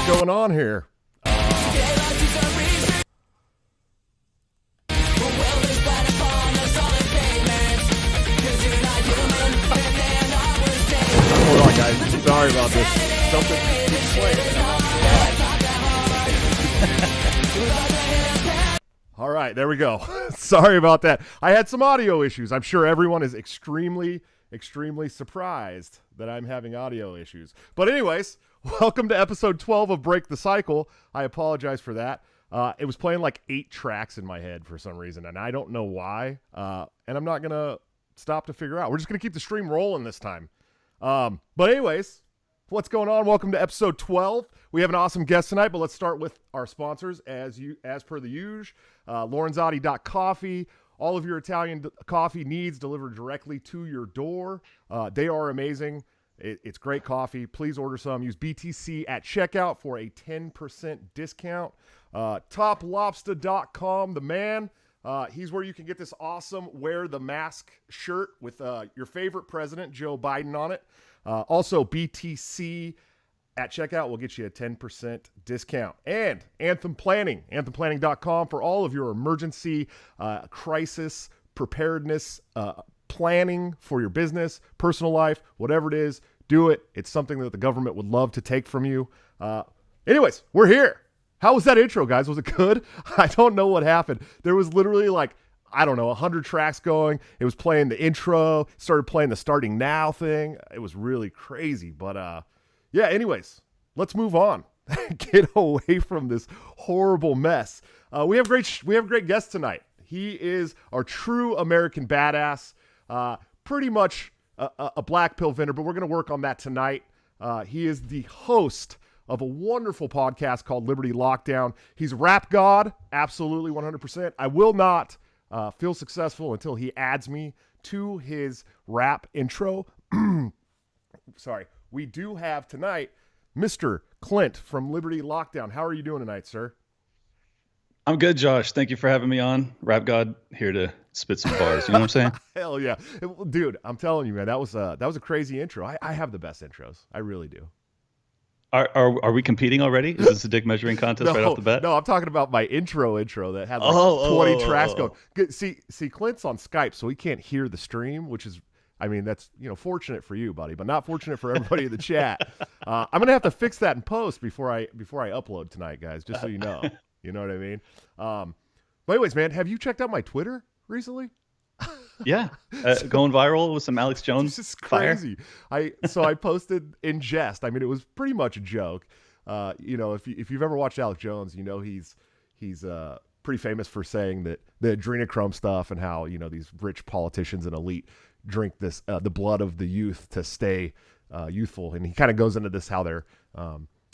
Going on here. Hold on, guys. Sorry about this. Something keeps playing. All right, there we go. Sorry about that. I had some audio issues. I'm sure everyone is extremely surprised that I'm having audio issues. But anyways, welcome to episode 12 of Break the Cycle. I apologize for that. It was playing like 8 tracks in my head for some reason, and I don't know why. And I'm not going to stop to figure out. We're just going to keep the stream rolling this time. But anyways, what's going on? Welcome to episode 12. We have an awesome guest tonight, but let's start with our sponsors as per the usual. Lorenzotti.coffee. All of your Italian coffee needs delivered directly to your door. They are amazing. It's great coffee. Please order some. Use BTC at checkout for a 10% discount. TopLobster.com, the man. He's where you can get this awesome Wear the Mask shirt with your favorite president, Joe Biden, on it. Also, BTC at checkout will get you a 10% discount. And Anthem Planning, anthemplanning.com for all of your emergency crisis preparedness planning for your business, personal life, whatever it is, do it. It's something that the government would love to take from you. Anyways, we're here. How was that intro, guys? Was it good? I don't know what happened. There was literally like, I don't know, 100 tracks going. It was playing the intro, started playing the starting now thing. It was really crazy. But yeah, anyways, let's move on. Get away from this horrible mess. We have great guests tonight. He is our true American badass. Pretty much a black pill vendor, but we're going to work on that tonight. He is the host of a wonderful podcast called Liberty Lockdown. He's a rap god, absolutely 100%. I will not feel successful until he adds me to his rap intro. Sorry. We do have tonight Mr. Clint from Liberty Lockdown. How are you doing tonight, sir? I'm good, Josh. Thank you for having me on. Rap God here to spit some bars. You know what I'm saying? Hell yeah. Dude, I'm telling you, man, that was a crazy intro. I have the best intros. I really do. Are we competing already? Is this a dick measuring contest right off the bat? No, I'm talking about my intro that had like 20 tracks going. See, Clint's on Skype, so he can't hear the stream, which is, I mean, that's, fortunate for you, buddy, but not fortunate for everybody in the chat. I'm going to have to fix that in post before I upload tonight, guys, just so you know. You know what I mean? But anyways, man, have you checked out my Twitter recently? Yeah, going viral with some Alex Jones. This is crazy. So I posted in jest. I mean, it was pretty much a joke. If you've ever watched Alex Jones, he's pretty famous for saying that the adrenochrome stuff and how these rich politicians and elite drink this the blood of the youth to stay youthful, and he kind of goes into this how they're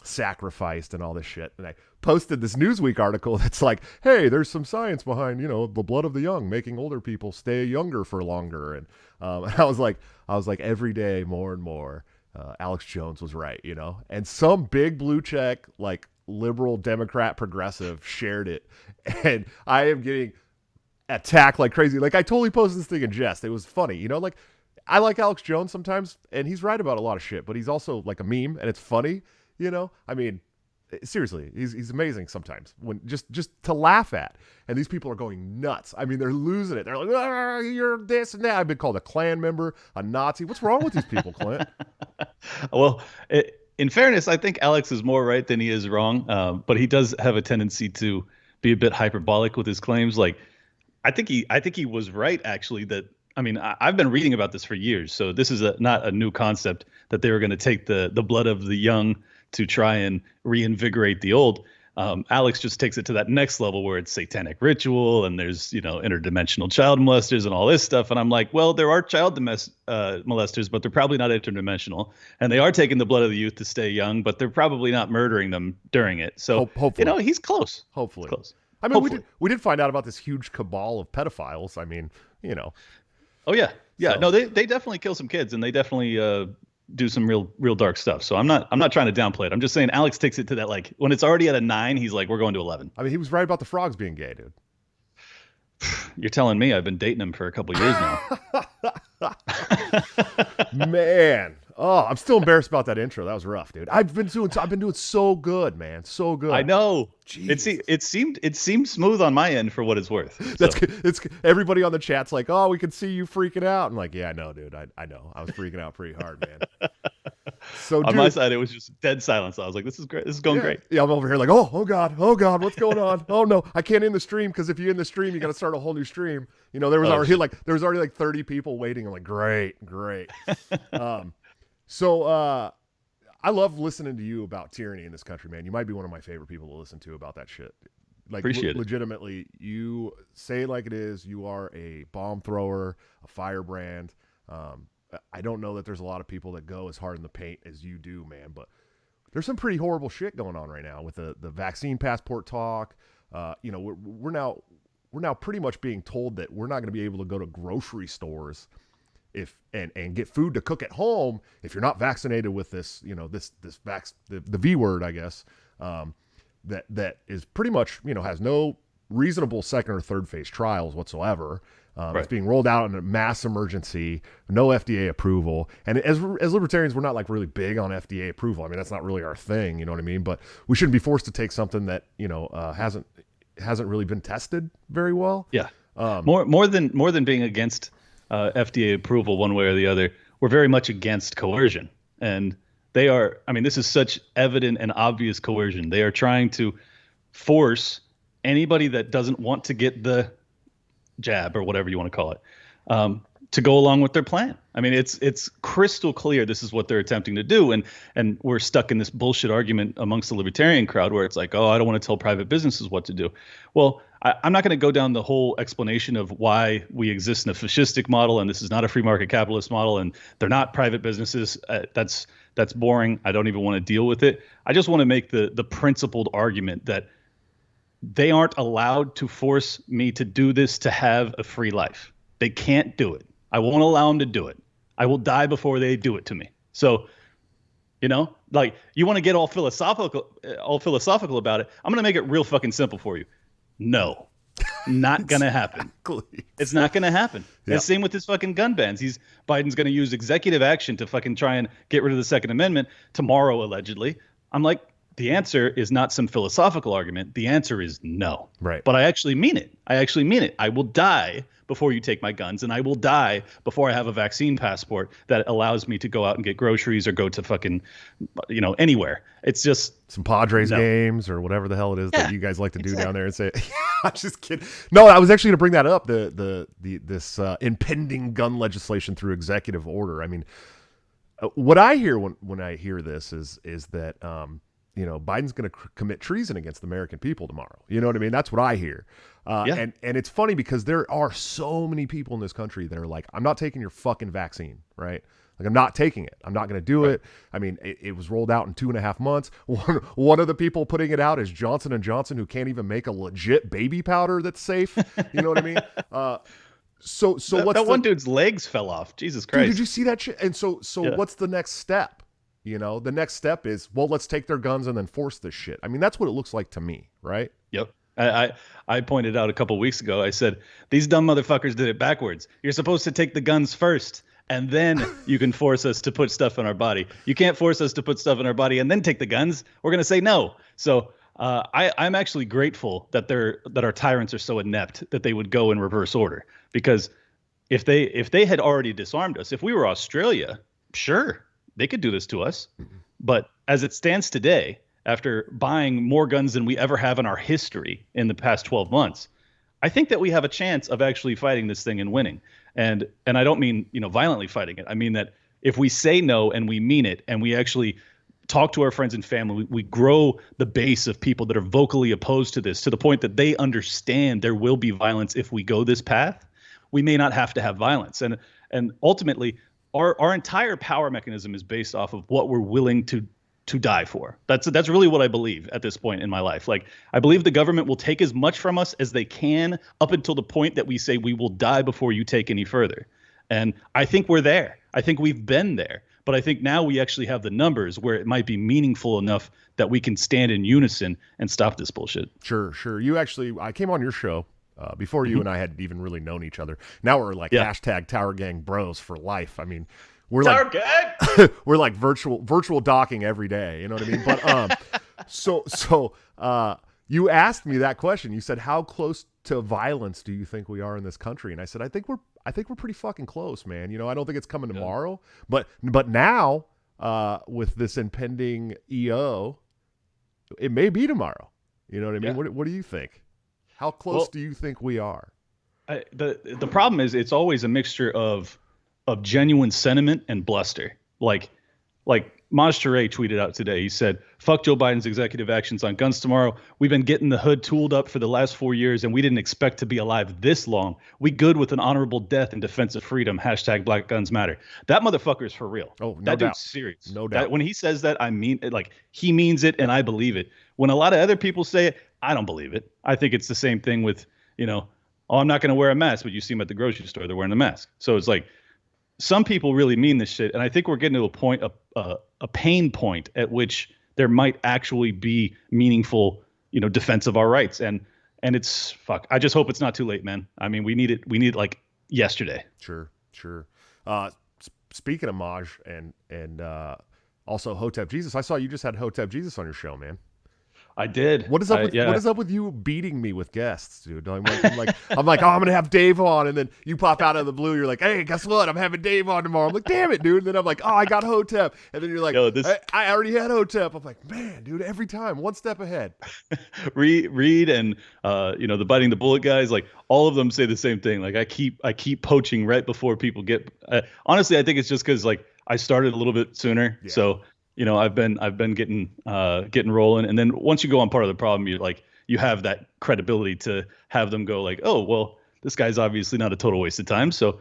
sacrificed and all this shit. And I posted this Newsweek article that's like, hey, there's some science behind the blood of the young making older people stay younger for longer. And I was like every day more and more Alex Jones was right, and some big blue check like liberal Democrat progressive shared it, and I am getting attacked like crazy. Like, I totally posted this thing in jest. It was funny, like I like Alex Jones sometimes, and he's right about a lot of shit, but he's also like a meme, and it's funny. I mean, seriously, he's amazing sometimes when just to laugh at. And these people are going nuts. I mean, they're losing it. They're like, you're this and that. I've been called a Klan member, a Nazi. What's wrong with these people, Clint? Well, in fairness, I think Alex is more right than he is wrong. But he does have a tendency to be a bit hyperbolic with his claims. Like, I think he was right actually. That I mean, I've been reading about this for years, so this is not a new concept that they were going to take the blood of the young to try and reinvigorate the old. Alex just takes it to that next level where it's satanic ritual and there's, interdimensional child molesters and all this stuff. And I'm like, well, there are child molesters, but they're probably not interdimensional. And they are taking the blood of the youth to stay young, but they're probably not murdering them during it. So, hopefully. He's close. Hopefully. He's close. I mean, we did find out about this huge cabal of pedophiles. I mean, Oh, yeah. Yeah. So. No, they definitely kill some kids and they definitely do some real dark stuff. So I'm not trying to downplay it. I'm just saying Alex takes it to that, like, when it's already at a 9, he's like, we're going to 11. I mean, he was right about the frogs being gay, dude. You're telling me? I've been dating him for a couple years now. Man. Oh, I'm still embarrassed about that intro. That was rough, dude. I've been doing so good, man. So good. I know. Jesus. It seemed smooth on my end for what it's worth. So. That's good. It's everybody on the chat's like, "Oh, we can see you freaking out." I'm like, "Yeah, I know, dude. I know. I was freaking out pretty hard, man." So on my side, it was just dead silence. I was like, "This is great. This is going great." Yeah, I'm over here like, "Oh God, what's going on? Oh no, I can't end the stream because if you end the stream, you got to start a whole new stream." There was already like 30 people waiting. I'm like, "Great." So I love listening to you about tyranny in this country, man. You might be one of my favorite people to listen to about that shit. Like, legitimately, you say it like it is. You are a bomb thrower, a firebrand. I don't know that there's a lot of people that go as hard in the paint as you do, man, but there's some pretty horrible shit going on right now with the vaccine passport talk. We're now pretty much being told that we're not going to be able to go to grocery stores and get food to cook at home if you're not vaccinated with this, the V word, I guess, that is pretty much, has no reasonable second or third phase trials whatsoever. Right. It's being rolled out in a mass emergency, no FDA approval. And as libertarians, we're not like really big on FDA approval. I mean, that's not really our thing, you know what I mean? But we shouldn't be forced to take something that, hasn't really been tested very well. Yeah. More than being against FDA approval one way or the other, we're very much against coercion. And they are, I mean, this is such evident and obvious coercion. They are trying to force anybody that doesn't want to get the jab or whatever you want to call it, to go along with their plan. I mean, it's crystal clear this is what they're attempting to do. And we're stuck in this bullshit argument amongst the libertarian crowd where it's like, oh, I don't want to tell private businesses what to do. Well, I'm not going to go down the whole explanation of why we exist in a fascistic model and this is not a free market capitalist model and they're not private businesses. That's boring. I don't even want to deal with it. I just want to make the principled argument that they aren't allowed to force me to do this to have a free life. They can't do it. I won't allow them to do it. I will die before they do it to me. So, like, you want to get all philosophical about it. I'm going to make it real fucking simple for you. No, not going to happen. It's not going to happen. Yeah. And same with his fucking gun bans. Biden's going to use executive action to fucking try and get rid of the Second Amendment tomorrow, allegedly. I'm like, the answer is not some philosophical argument. The answer is no. Right. But I actually mean it. I will die before you take my guns, and I will die before I have a vaccine passport that allows me to go out and get groceries or go to fucking, anywhere. It's just some Padres games or whatever the hell it is that you guys like to do down there and say. I'm just kidding. No, I was actually going to bring that up. This impending gun legislation through executive order. I mean, what I hear when I hear this is that Biden's going to commit treason against the American people tomorrow. You know what I mean? That's what I hear. And it's funny because there are so many people in this country that are like, I'm not taking your fucking vaccine, right? Like, I'm not taking it. I'm not going to do it. I mean, it was rolled out in 2.5 months. One of the people putting it out is Johnson & Johnson, who can't even make a legit baby powder that's safe. You know what I mean? So what's that one dude's legs fell off. Jesus Christ. Dude, did you see that shit? And so what's the next step? The next step is, well, let's take their guns and then force this shit. I mean, that's what it looks like to me, right? Yep. I pointed out a couple weeks ago, I said, these dumb motherfuckers did it backwards. You're supposed to take the guns first, and then you can force us to put stuff in our body. You can't force us to put stuff in our body and then take the guns. We're going to say no. So I'm actually grateful that our tyrants are so inept that they would go in reverse order. Because if they had already disarmed us, if we were Australia, sure, they could do this to us. But as it stands today, after buying more guns than we ever have in our history in the past 12 months, I think that we have a chance of actually fighting this thing and winning. And I don't mean, violently fighting it. I mean that if we say no and we mean it, and we actually talk to our friends and family, we grow the base of people that are vocally opposed to this to the point that they understand there will be violence if we go this path. We may not have to have violence. And ultimately, our entire power mechanism is based off of what we're willing to die for. That's really what I believe at this point in my life. Like, I believe the government will take as much from us as they can up until the point that we say we will die before you take any further. And I think we're there. I think we've been there. But I think now we actually have the numbers where it might be meaningful enough that we can stand in unison and stop this bullshit. Sure. I came on your show before you and I had even really known each other. Now we're like hashtag Tower Gang bros for life. I mean, we're Tower like we're like virtual docking every day. You know what I mean? But so you asked me that question. You said, how close to violence do you think we are in this country? And I said, I think we're pretty fucking close, man. I don't think it's coming tomorrow, but now with this impending EO, it may be tomorrow. You know what I mean? What do you think? How close do you think we are? The problem is it's always a mixture of genuine sentiment and bluster. Like Maj Touré tweeted out today. He said, "Fuck Joe Biden's executive actions on guns tomorrow. We've been getting the hood tooled up for the last 4 years, and we didn't expect to be alive this long. We good with an honorable death in defense of freedom. Hashtag Black Guns Matter." That motherfucker is for real. Oh, no that doubt. Dude's serious. No doubt. When he says that, I mean it. Like, he means it, and I believe it. When a lot of other people say it, I don't believe it. I think it's the same thing with, oh, I'm not going to wear a mask, but you see them at the grocery store, they're wearing the mask. So it's like, some people really mean this shit, and I think we're getting to a point, a pain point at which there might actually be meaningful, defense of our rights. And it's fuck. I just hope it's not too late, man. I mean, we need it. We need it like yesterday. Sure. Speaking of Maj and also Hotep Jesus, I saw you just had Hotep Jesus on your show, man. I did. What is up with you beating me with guests, dude? I'm like, oh, I'm gonna have Dave on, and then you pop out of the blue. You're like, hey, guess what? I'm having Dave on tomorrow. I'm like, damn it, dude. And then I'm like, oh, I got Hotep, and then you're like, I already had Hotep. I'm like, man, dude, every time one step ahead. Reed and the biting the bullet guys, like all of them say the same thing. Like I keep poaching right before people get. Honestly, I think it's just because like I started a little bit sooner, so. I've been getting rolling, and then once you go on Part of the Problem, you have that credibility to have them go like, oh well, this guy's obviously not a total waste of time. So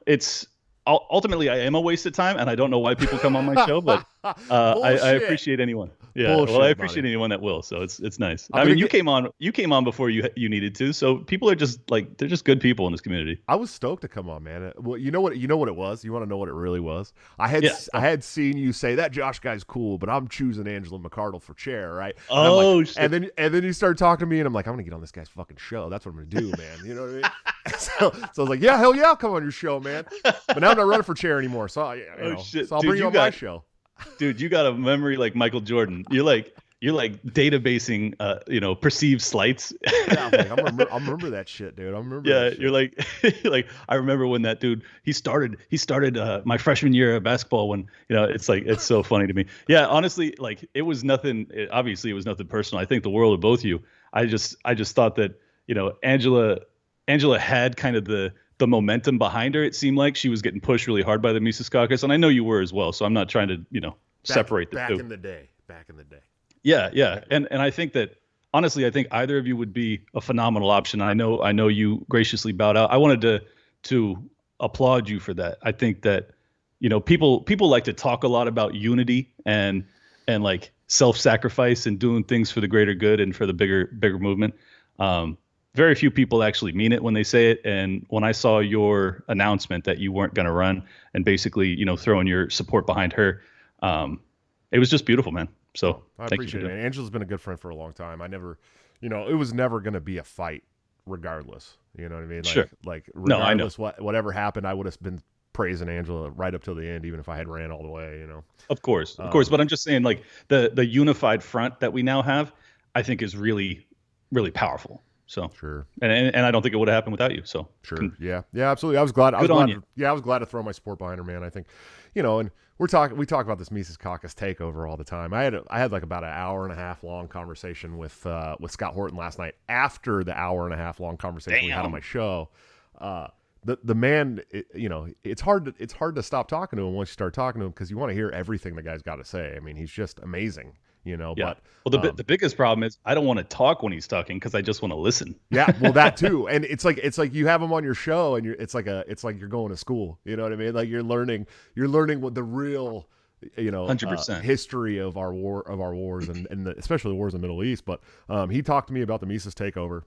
it's ultimately I am a waste of time, and I don't know why people come on my show, but I appreciate anyone. Yeah, Bullshit, well, I appreciate anyone that will. So it's nice. I mean, you came on before you needed to. So people are just like, they're just good people in this community. I was stoked to come on, man. Well, you know what it was? You want to know what it really was? I had seen you say that Josh guy's cool, but I'm choosing Angela McArdle for chair, right? Shit. And then you start talking to me, and I'm like, I'm gonna get on this guy's fucking show. That's what I'm gonna do, man. You know what I mean? so I was like, yeah, hell yeah, I'll come on your show, man. But now I'm not running for chair anymore, so shit. So I'll bring you on my show. Dude, you got a memory like Michael Jordan. You're like databasing, perceived slights. Yeah, I remember that shit, dude. I remember. Yeah, that shit. you're like, I remember when that dude he started my freshman year of basketball. When it's so funny to me. Yeah, honestly, like it was nothing. Obviously, it was nothing personal. I think the world of both of you. I just thought that Angela had kind of the momentum behind her. It seemed like she was getting pushed really hard by the Mises Caucus, and I know you were as well. So I'm not trying to separate the two. Back in the day. Yeah. And I think that honestly, I think either of you would be a phenomenal option. I know you graciously bowed out. I wanted to applaud you for that. I think that people like to talk a lot about unity and like self-sacrifice and doing things for the greater good and for the bigger movement. Very few people actually mean it when they say it. And when I saw your announcement that you weren't going to run and basically, throwing your support behind her, it was just beautiful, man. So I appreciate it, man. Angela's been a good friend for a long time. I never, it was never going to be a fight regardless. You know what I mean? Sure. Like regardless whatever happened, I would have been praising Angela right up till the end, even if I had ran all the way, Of course. But I'm just saying, like the unified front that we now have, I think is really, really powerful. So Sure. and I don't think it would have happened without you. So Sure. Yeah. Yeah, absolutely. I was glad. Good on you. Yeah, I was glad to throw my support behind her, man. I think, and we talk about this Mises Caucus takeover all the time. I had like about an hour and a half long conversation with Scott Horton last night after the hour and a half long conversation we had on my show. The man, it's hard to stop talking to him once you start talking to him, because you want to hear everything the guy's got to say. I mean, he's just amazing. Yeah. But well, the biggest problem is I don't want to talk when he's talking because I just want to listen. Yeah, well, that too. And it's like you have him on your show, and it's like you're going to school. You know what I mean? Like you're learning what the real 100% history of our wars and especially the wars in the Middle East. But he talked to me about the Mises takeover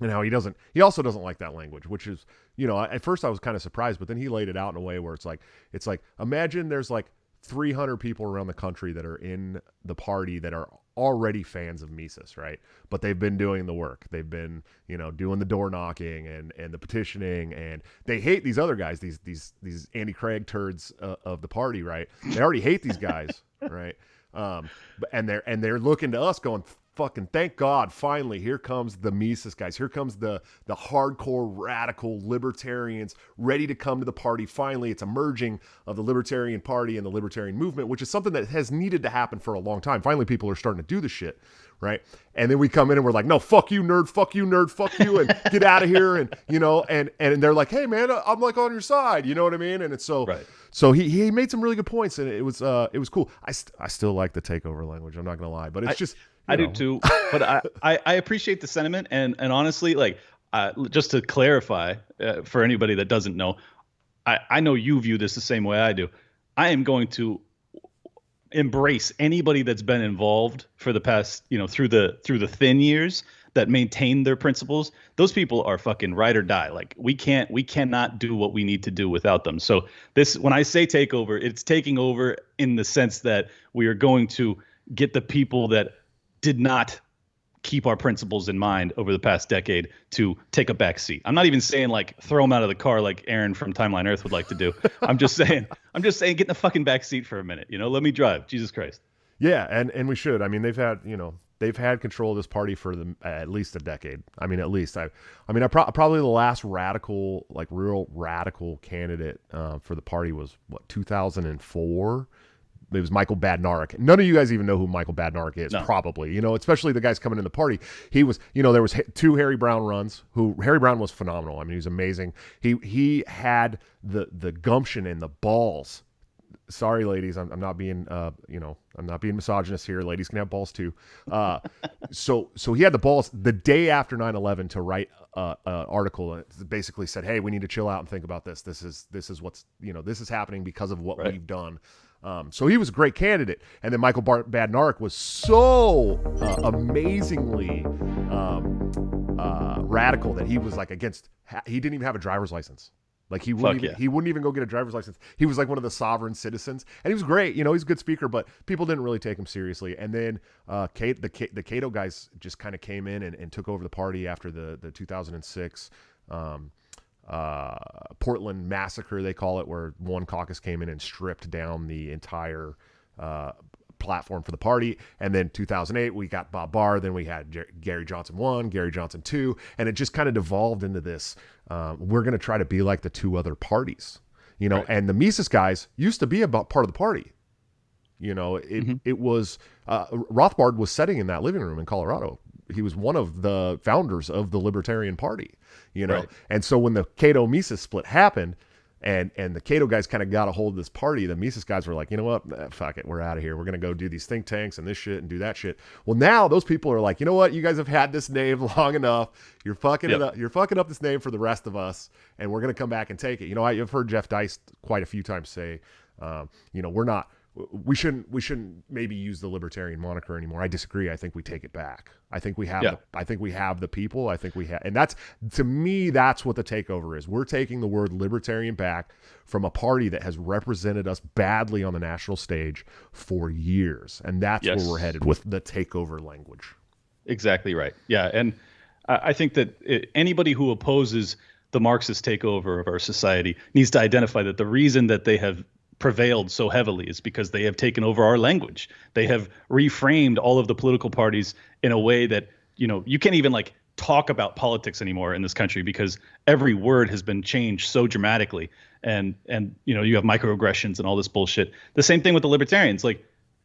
and how he also doesn't like that language, which is, at first I was kind of surprised, but then he laid it out in a way where it's like imagine there's like 300 people around the country that are in the party that are already fans of Mises, right? But they've been doing the work. They've been, doing the door knocking and the petitioning, and they hate these other guys, these Andy Craig turds of the party, right? They already hate these guys, right? And they're looking to us going, fucking thank God, finally, here comes the Mises guys. Here comes the hardcore radical libertarians ready to come to the party. Finally, it's a merging of the Libertarian Party and the Libertarian movement, which is something that has needed to happen for a long time. Finally, people are starting to do the shit, right? And then we come in and we're like, no, fuck you, nerd, fuck you, and get out of here. And, and they're like, hey, man, I'm like on your side. You know what I mean? And it's so... Right. So he made some really good points, and it was cool. I still like the takeover language. I'm not gonna lie, but it's just I do too. But I appreciate the sentiment, and honestly, like just to clarify for anybody that doesn't know, I know you view this the same way I do. I am going to embrace anybody that's been involved for the past, through the thin years that maintain their principles. Those people are fucking ride or die. Like we cannot do what we need to do without them. So when I say takeover, it's taking over in the sense that we are going to get the people that did not keep our principles in mind over the past decade to take a back seat. I'm not even saying like throw them out of the car like Aaron from Timeline Earth would like to do. I'm just saying get in the fucking back seat for a minute. Let me drive. Jesus Christ. Yeah, and we should. I mean, they've had control of this party for at least a decade. I mean, at least probably the last real radical candidate for the party was 2004. It was Michael Badnarik. None of you guys even know who Michael Badnarik is, no. Probably. Especially the guys coming in the party. He was, there was 2 Harry Brown runs. Harry Brown was phenomenal. I mean, he was amazing. He had the gumption and the balls. Sorry, ladies, I'm not being, I'm not being misogynist here. Ladies can have balls too. So he had the balls the day after 9/11 to write an article that basically said, hey, we need to chill out and think about this. This is what's, this is happening because of what we've done. So he was a great candidate. And then Michael Badnarik was so amazingly radical that he was like he didn't even have a driver's license. Like he wouldn't even go get a driver's license. He was like one of the sovereign citizens, and he was great. He's a good speaker, but people didn't really take him seriously. And then the Cato guys just kind of came in and took over the party after the 2006 Portland massacre, they call it, where one caucus came in and stripped down the entire platform for the party. And then 2008 we got Bob Barr, then we had Gary Johnson 1, Gary Johnson 2, and it just kind of devolved into this we're going to try to be like the 2 other parties, right. And the Mises guys used to be about part of the party. It was Rothbard was sitting in that living room in Colorado. He was one of the founders of the Libertarian Party, right. And so when the Cato Mises split happened, and the Cato guys kind of got a hold of this party, the Mises guys were like, you know what, fuck it, we're out of here. We're going to go do these think tanks and this shit and do that shit. Well, now those people are like, you know what, you guys have had this name long enough. You're fucking it up. You're fucking up this name for the rest of us, and we're going to come back and take it. I've heard Jeff Deist quite a few times say, we shouldn't maybe use the libertarian moniker anymore. I disagree. I think we take it back. I think we have the people. I think we have, and that's, to me, that's what the takeover is. We're taking the word libertarian back from a party that has represented us badly on the national stage for years. And that's where we're headed with the takeover language. Exactly right. Yeah. And I think that anybody who opposes the Marxist takeover of our society needs to identify that the reason that they have prevailed so heavily is because they have taken over our language. They have reframed all of the political parties in a way that, you can't even like talk about politics anymore in this country because every word has been changed so dramatically. And you have microaggressions and all this bullshit. The same thing with the libertarians. Like,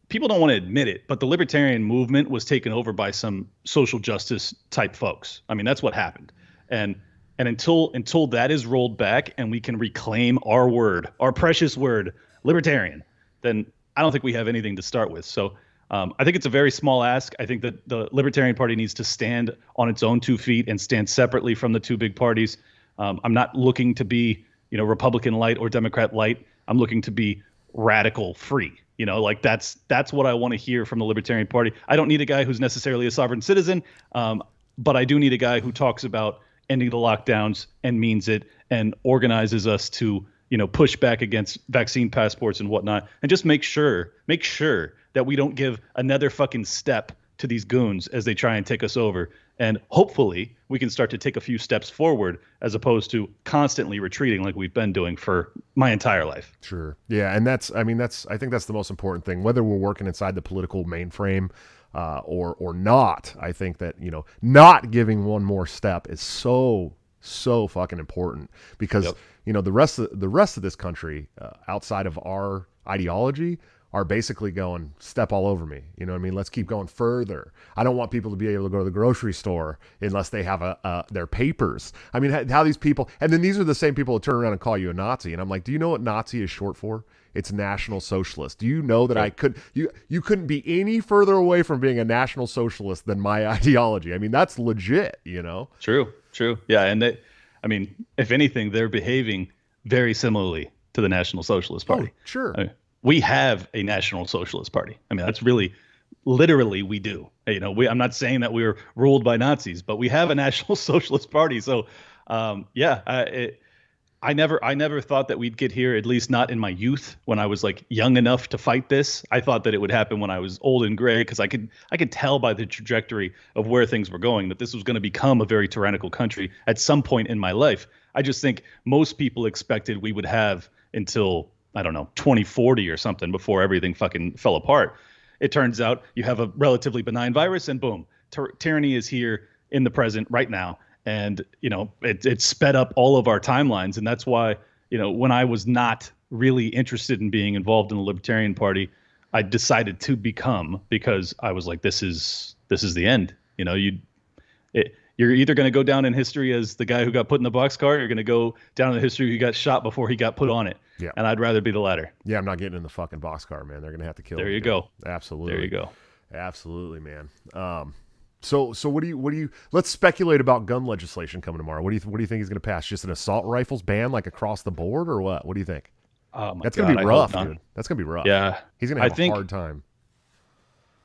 people don't want to admit it, but the libertarian movement was taken over by some social justice type folks. I mean, that's what happened. And until that is rolled back and we can reclaim our word, our precious word, libertarian, then I don't think we have anything to start with. So I think it's a very small ask. I think that the Libertarian Party needs to stand on its own 2 feet and stand separately from the two big parties. I'm not looking to be, Republican light or Democrat light. I'm looking to be radical free. Like that's what I want to hear from the Libertarian Party. I don't need a guy who's necessarily a sovereign citizen, but I do need a guy who talks about ending the lockdowns and means it and organizes us to, push back against vaccine passports and whatnot, and just make sure that we don't give another fucking step to these goons as they try and take us over. And hopefully we can start to take a few steps forward as opposed to constantly retreating like we've been doing for my entire life. Sure. Yeah. And I think that's the most important thing, whether we're working inside the political mainframe or not. I think that, not giving one more step is so fucking important because, the rest of this country outside of our ideology are basically going, step all over me. You know what I mean? Let's keep going further. I don't want people to be able to go to the grocery store unless they have their papers. I mean, how these people, and then these are the same people that turn around and call you a Nazi. And I'm like, do you know what Nazi is short for? It's National Socialist. Do you know that you couldn't be any further away from being a National Socialist than my ideology? I mean, that's legit, True. Yeah. And if anything, they're behaving very similarly to the National Socialist Party. Oh, sure. We have a National Socialist Party. I mean, that's really, literally, we do. I'm not saying that we were ruled by Nazis, but we have a National Socialist Party. So, I never thought that we'd get here, at least not in my youth when I was like young enough to fight this. I thought that it would happen when I was old and gray because I could tell by the trajectory of where things were going that this was going to become a very tyrannical country at some point in my life. I just think most people expected we would have until, I don't know, 2040 or something before everything fucking fell apart. It turns out you have a relatively benign virus and boom, tyranny is here in the present right now. And, it sped up all of our timelines. And that's why, when I was not really interested in being involved in the Libertarian Party, I decided to become, because I was like, this is the end. You're either going to go down in history as the guy who got put in the boxcar, or you're going to go down in history who got shot before he got put on it. Yeah. And I'd rather be the latter. Yeah, I'm not getting in the fucking boxcar, man. They're going to have to kill me. There you go. Absolutely. There you go. Absolutely, man. So what do you let's speculate about gun legislation coming tomorrow. What do you think he's going to pass? Just an assault rifles ban like across the board or what? What do you think? That's going to be rough, dude. That's going to be rough. Yeah. He's going to have a hard time.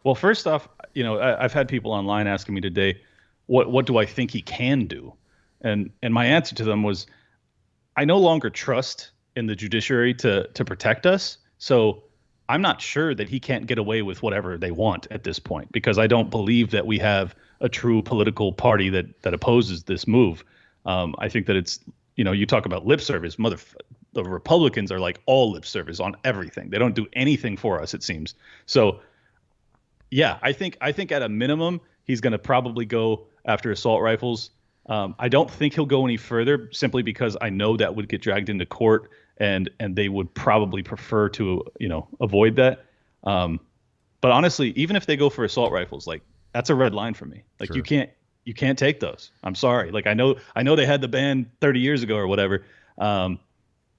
Well, first off, I've had people online asking me today, what do I think he can do? And my answer to them was, I no longer trust in the judiciary to protect us. So I'm not sure that he can't get away with whatever they want at this point, because I don't believe that we have a true political party that opposes this move. I think that it's, you talk about lip service, the Republicans are like all lip service on everything. They don't do anything for us, it seems. So yeah, I think at a minimum, he's going to probably go after assault rifles. I don't think he'll go any further, simply because I know that would get dragged into court, and they would probably prefer to avoid that. But honestly, even if they go for assault rifles, like, that's a red line for me. Like, sure. you can't take those. I'm sorry. Like, I know they had the ban 30 years ago or whatever.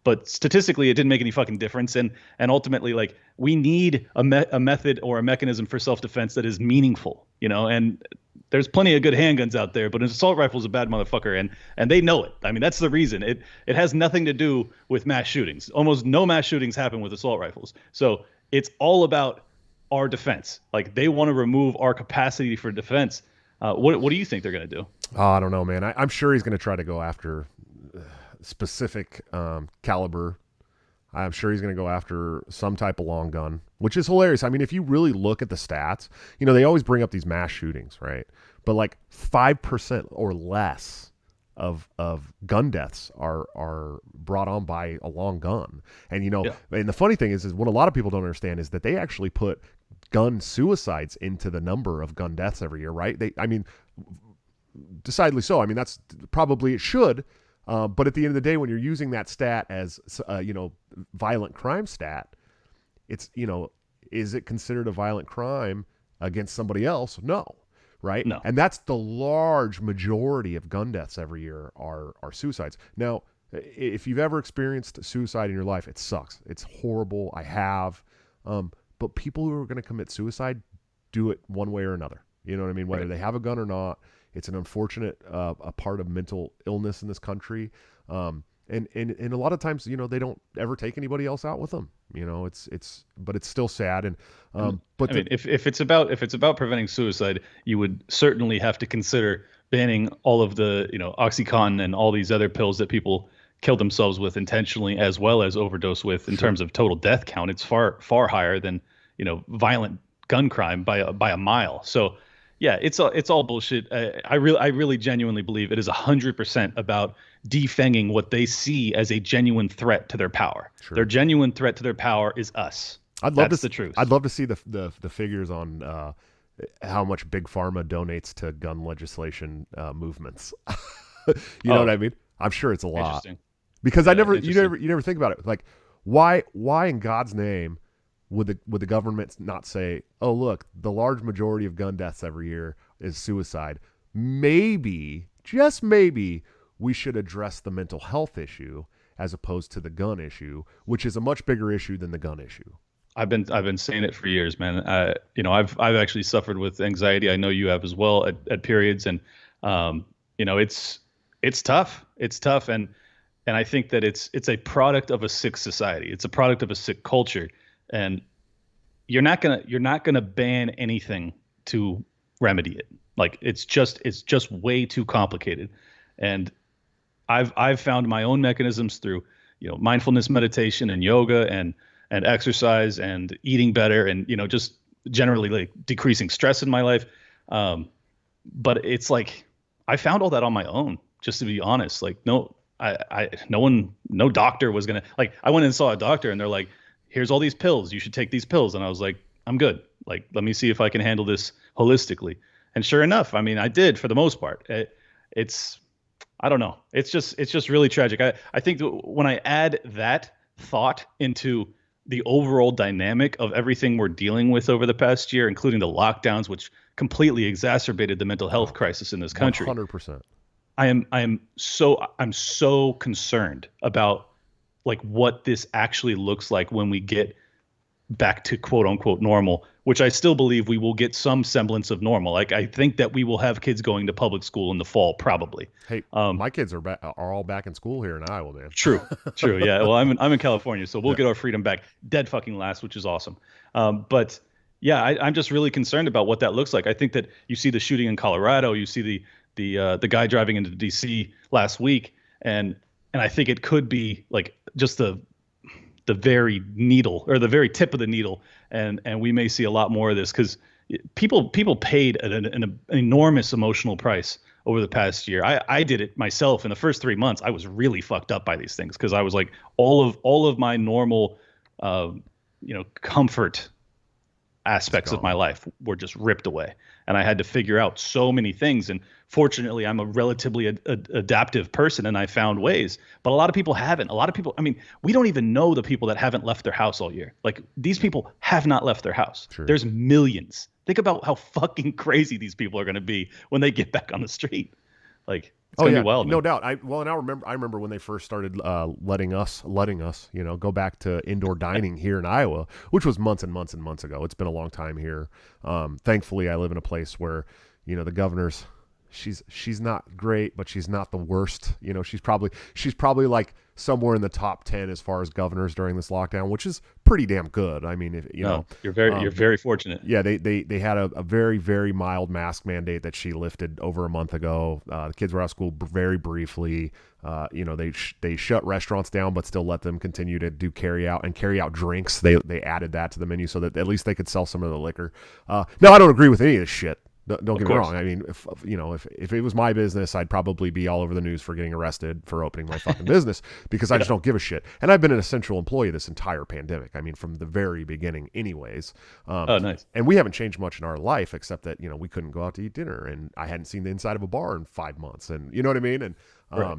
But statistically, it didn't make any fucking difference. And ultimately, like, we need a method or a mechanism for self-defense that is meaningful, and there's plenty of good handguns out there, but an assault rifle is a bad motherfucker, and they know it. I mean, that's the reason. It has nothing to do with mass shootings. Almost no mass shootings happen with assault rifles. So it's all about our defense. Like, they want to remove our capacity for defense. What do you think they're going to do? Oh, I don't know, man. I'm sure he's going to try to go after specific caliber. I'm sure he's going to go after some type of long gun, which is hilarious. I mean, if you really look at the stats, they always bring up these mass shootings, right? But like 5% or less of gun deaths are brought on by a long gun. And, and the funny thing is what a lot of people don't understand is that they actually put gun suicides into the number of gun deaths every year, right? decidedly so. I mean, that's probably it should. But at the end of the day, when you're using that stat as, violent crime stat, it's, is it considered a violent crime against somebody else? No. Right. No. And that's the large majority of gun deaths every year are suicides. Now, if you've ever experienced suicide in your life, it sucks. It's horrible. I have. But people who are going to commit suicide do it one way or another. You know what I mean? Whether they have a gun or not, it's an unfortunate a part of mental illness in this country. And a lot of times, they don't ever take anybody else out with them. But it's still sad. And but if it's about preventing suicide, you would certainly have to consider banning all of the OxyContin and all these other pills that people kill themselves with intentionally, as well as overdose with. In terms of total death count, it's far higher than violent gun crime by a mile. So yeah, it's all bullshit. I really genuinely believe it is 100% about defanging what they see as a genuine threat to their power. Sure. Their genuine threat to their power is us. That's the truth. I'd love to see the figures on how much Big Pharma donates to gun legislation movements. You know what I mean? I'm sure it's a lot. Because you never think about it. Like, why in God's name would the government not say, oh, look, the large majority of gun deaths every year is suicide. Maybe, just maybe, we should address the mental health issue as opposed to the gun issue, which is a much bigger issue than the gun issue. I've been saying it for years, man. I've actually suffered with anxiety. I know you have as well at periods, and it's tough. It's tough, and I think that it's a product of a sick society. It's a product of a sick culture. And you're not gonna ban anything to remedy it. Like it's just way too complicated. And I've found my own mechanisms through mindfulness meditation and yoga and exercise and eating better and just generally like decreasing stress in my life. But it's like I found all that on my own, just to be honest. Like no doctor was gonna, like, I went and saw a doctor and they're like, here's all these pills, you should take these pills. And I was like, I'm good. Like, let me see if I can handle this holistically. And sure enough, I mean, I did for the most part. I don't know. It's just really tragic. I think that when I add that thought into the overall dynamic of everything we're dealing with over the past year, including the lockdowns, which completely exacerbated the mental health crisis in this country. 100%. I'm so concerned about like what this actually looks like when we get back to quote unquote normal, which I still believe we will get some semblance of normal. Like I think that we will have kids going to public school in the fall, probably. Hey, my kids are all back in school here in Iowa, man. True. Yeah. Well, I'm in California, so we'll get our freedom back dead fucking last, which is awesome. But yeah, I'm just really concerned about what that looks like. I think that you see the shooting in Colorado, you see the guy driving into DC last week, and I think it could be like just the very needle or the very tip of the needle, and we may see a lot more of this because people paid an enormous emotional price over the past year. I did it myself in the first 3 months. I was really fucked up by these things because I was like all of my normal comfort aspects of my life were just ripped away, and I had to figure out so many things. And fortunately, I'm a relatively adaptive person, and I found ways. But a lot of people haven't. A lot of people, I mean, we don't even know the people that haven't left their house all year. Like these people have not left their house. True. There's millions. Think about how fucking crazy these people are going to be when they get back on the street. Like it's gonna be wild. No doubt. I remember when they first started letting us, go back to indoor dining here in Iowa, which was months and months and months ago. It's been a long time here. Thankfully, I live in a place where, the governor's, she's not great, but she's not the worst. She's probably like somewhere in the top 10 as far as governors during this lockdown, which is pretty damn good. I mean, you're very fortunate. Yeah, they had a very, very mild mask mandate that she lifted over a month ago. The kids were out of school very briefly. They shut restaurants down, but still let them continue to do carry out drinks. They added that to the menu so that at least they could sell some of the liquor. No, I don't agree with any of this shit. Don't Of get me course. wrong. I mean, if it was my business, I'd probably be all over the news for getting arrested for opening my fucking business because I just don't give a shit. And I've been an essential employee this entire pandemic. I mean, from the very beginning, anyways. Oh, nice. And we haven't changed much in our life except that we couldn't go out to eat dinner, and I hadn't seen the inside of a bar in 5 months, and you know what I mean. And Right.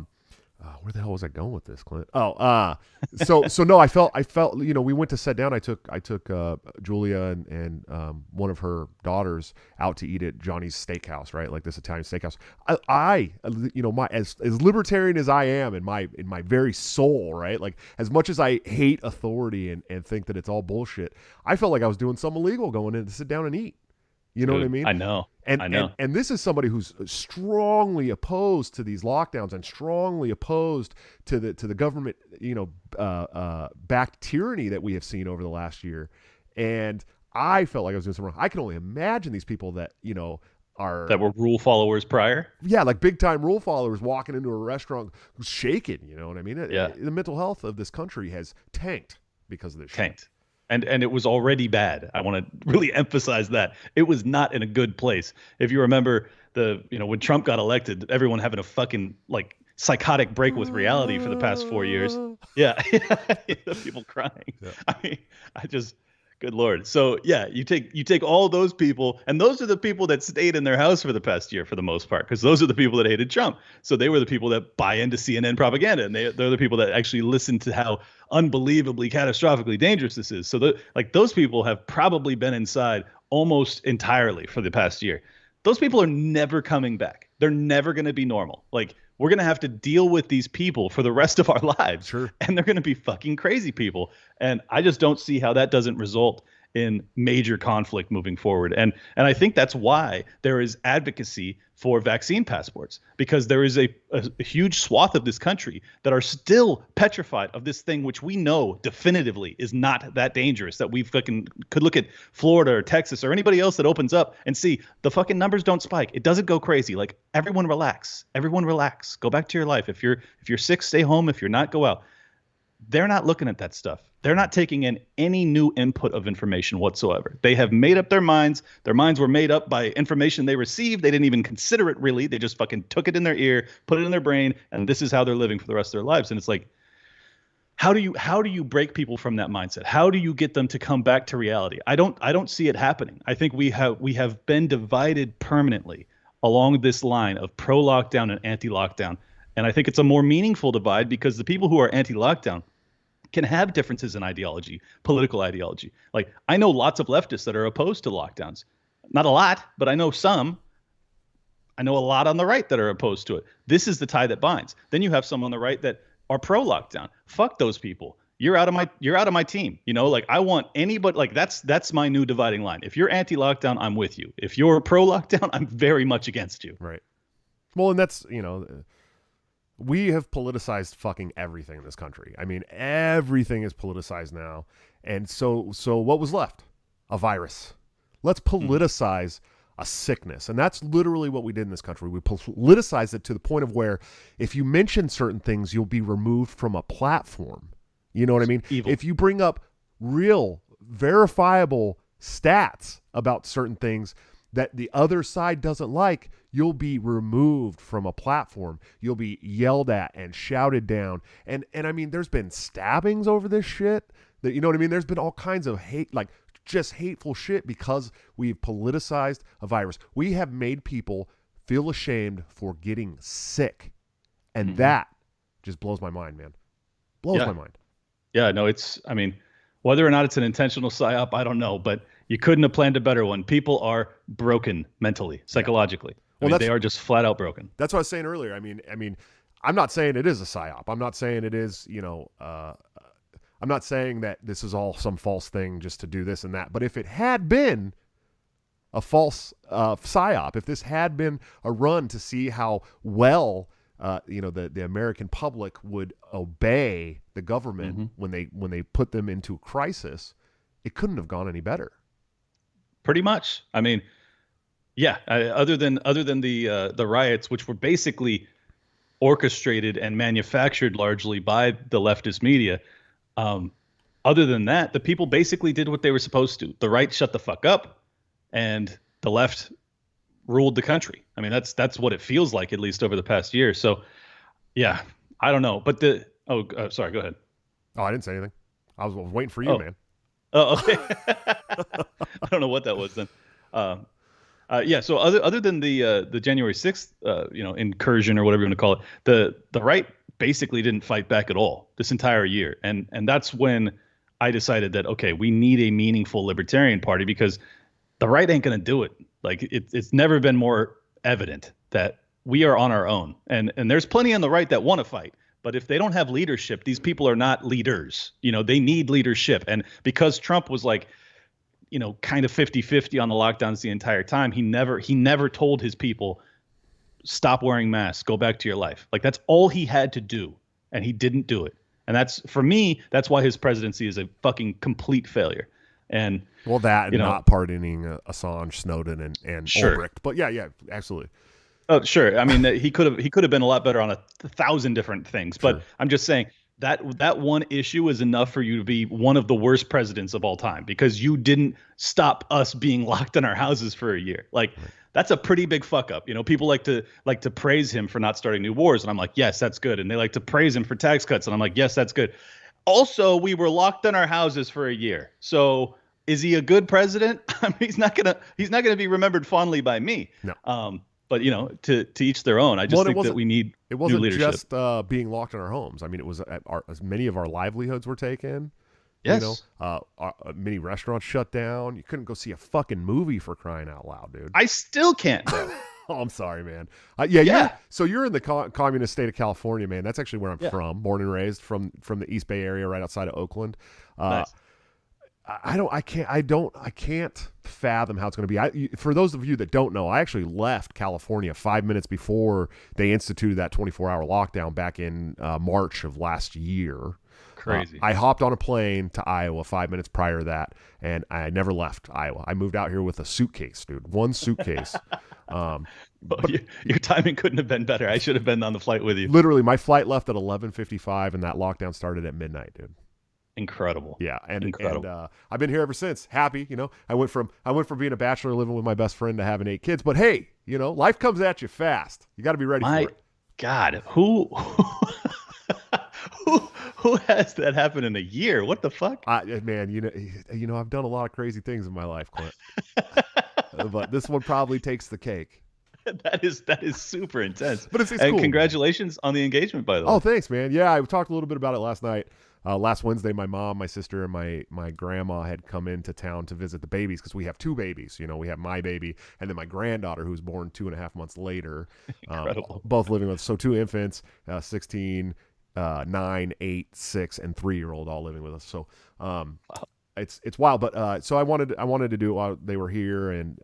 where the hell was I going with this, Clint? So no, I felt, we went to sit down. I took Julia and one of her daughters out to eat at Johnny's Steakhouse, right? Like this Italian steakhouse. As libertarian as I am in my very soul, right? Like as much as I hate authority and think that it's all bullshit, I felt like I was doing something illegal going in to sit down and eat. You know Dude, what I mean? I know. And this is somebody who's strongly opposed to these lockdowns and strongly opposed to the government, backed tyranny that we have seen over the last year. And I felt like I was doing something wrong. I can only imagine these people that That were rule followers prior. yeah, like big time rule followers walking into a restaurant shaking. You know what I mean? Yeah. The mental health of this country has tanked because of this. Tanked. Shit. And it was already bad. I want to really emphasize that. It was not in a good place. If you remember when Trump got elected, everyone having a fucking like psychotic break with reality for the past 4 years. Yeah. People crying. Yeah. I mean, good Lord. So yeah, you take all those people, and those are the people that stayed in their house for the past year for the most part, because those are the people that hated Trump. So they were the people that buy into CNN propaganda, and they're the people that actually listen to how unbelievably catastrophically dangerous this is. So those people have probably been inside almost entirely for the past year. Those people are never coming back. They're never going to be normal. Like, we're going to have to deal with these people for the rest of our lives. Sure. And they're going to be fucking crazy people. And I just don't see how that doesn't result in major conflict moving forward. And I think that's why there is advocacy for vaccine passports, because there is a huge swath of this country that are still petrified of this thing, which we know definitively is not that dangerous, that we fucking could look at Florida or Texas or anybody else that opens up and see the fucking numbers don't spike. It doesn't go crazy. Like, everyone relax. Everyone relax. Go back to your life. If you're sick, stay home. If you're not, go out. They're not looking at that stuff. They're not taking in any new input of information whatsoever. They have made up their minds. Their minds were made up by information they received. They didn't even consider it really. They just fucking took it in their ear, put it in their brain, and this is how they're living for the rest of their lives. And it's like, how do you break people from that mindset? How do you get them to come back to reality? I don't see it happening. I think we have been divided permanently along this line of pro-lockdown and anti-lockdown. And I think it's a more meaningful divide because the people who are anti-lockdown can have differences in ideology, political ideology. Like, I know lots of leftists that are opposed to lockdowns. Not a lot, but I know some. I know a lot on the right that are opposed to it. This is the tie that binds. Then you have some on the right that are pro-lockdown. Fuck those people. You're out of my team. Like, I want anybody, like, that's my new dividing line. If you're anti-lockdown, I'm with you. If you're pro-lockdown, I'm very much against you. Right. Well, and that's, we have politicized fucking everything in this country. I mean, everything is politicized now. And so what was left? A virus. Let's politicize a sickness. And that's literally what we did in this country. We politicized it to the point of where if you mention certain things, you'll be removed from a platform. You know what I mean? Evil. If you bring up real, verifiable stats about certain things that the other side doesn't like, you'll be removed from a platform. You'll be yelled at and shouted down. And I mean, there's been stabbings over this shit. That, you know what I mean? There's been all kinds of hate, like just hateful shit, because we've politicized a virus. We have made people feel ashamed for getting sick. And that just blows my mind, man. Blows my mind. Yeah, no, I mean, whether or not it's an intentional psyop, I don't know, but you couldn't have planned a better one. People are broken mentally, psychologically. Yeah. Well, they are just flat out broken. That's what I was saying earlier. I mean, I'm not saying it is a psyop. I'm not saying it is, I'm not saying that this is all some false thing just to do this and that. But if it had been a false psyop, if this had been a run to see how well the American public would obey the government when they put them into a crisis, it couldn't have gone any better. Pretty much. I mean, yeah. Other than the riots, which were basically orchestrated and manufactured largely by the leftist media. Other than that, the people basically did what they were supposed to. The right shut the fuck up, and the left ruled the country. I mean, that's what it feels like, at least over the past year. So, yeah, I don't know. But sorry, go ahead. Oh, I didn't say anything. I was waiting for you, Oh, man. oh, okay. I don't know what that was then. Yeah. So other than the January 6th, incursion or whatever you want to call it, the right basically didn't fight back at all this entire year, and that's when I decided that okay, we need a meaningful libertarian party because the right ain't going to do it. Like it's never been more evident that we are on our own, and there's plenty on the right that want to fight. But if they don't have leadership, these people are not leaders. They need leadership. And because Trump was like, kind of 50-50 on the lockdowns the entire time, he never told his people, stop wearing masks, go back to your life. Like that's all he had to do. And he didn't do it. And for me, that's why his presidency is a fucking complete failure. And not pardoning Assange, Snowden, and sure. Ulbricht. But yeah, absolutely. Oh, sure. I mean, he could have been a lot better on 1,000 different things. But sure. I'm just saying that one issue is enough for you to be one of the worst presidents of all time because you didn't stop us being locked in our houses for a year. Like that's a pretty big fuck up. People like to praise him for not starting new wars, and I'm like, yes, that's good. And they like to praise him for tax cuts, and I'm like, yes, that's good. Also, we were locked in our houses for a year. So is he a good president? I mean, he's not gonna be remembered fondly by me. No. But to each their own. I just think that we need new leadership. It wasn't just being locked in our homes. I mean, it was many of our livelihoods were taken. Yes. Many restaurants shut down. You couldn't go see a fucking movie for crying out loud, dude. I still can't. Oh, I'm sorry, man. Yeah. So you're in the communist state of California, man. That's actually where I'm from, born and raised from the East Bay area, right outside of Oakland. Nice. I can't fathom how it's going to be. For those of you that don't know, I actually left California 5 minutes before they instituted that 24-hour lockdown back in March of last year. Crazy. I hopped on a plane to Iowa 5 minutes prior to that, and I never left Iowa. I moved out here with a suitcase, dude. One suitcase. But your timing couldn't have been better. I should have been on the flight with you. Literally, my flight left at 11:55, and that lockdown started at midnight, dude. Incredible. Yeah, incredible. And I've been here ever since. Happy, I went from being a bachelor living with my best friend to having 8 kids. But hey, life comes at you fast. You got to be ready for it. God, who has that happen in a year? What the fuck? Man, I've done a lot of crazy things in my life, Clint. But this one probably takes the cake. That is super intense. But it's and cool. Congratulations on the engagement, by the way. Oh, thanks, man. Yeah, I talked a little bit about it last night. Last Wednesday, my mom, my sister, and my grandma had come into town to visit the babies because we have 2 babies. We have my baby and then my granddaughter who was born 2.5 months later. Incredible. Both living with 2 infants, 16, 9, 8, 6, and 3-year-old all living with us. So wow. It's wild. But so I wanted to do it while they were here, and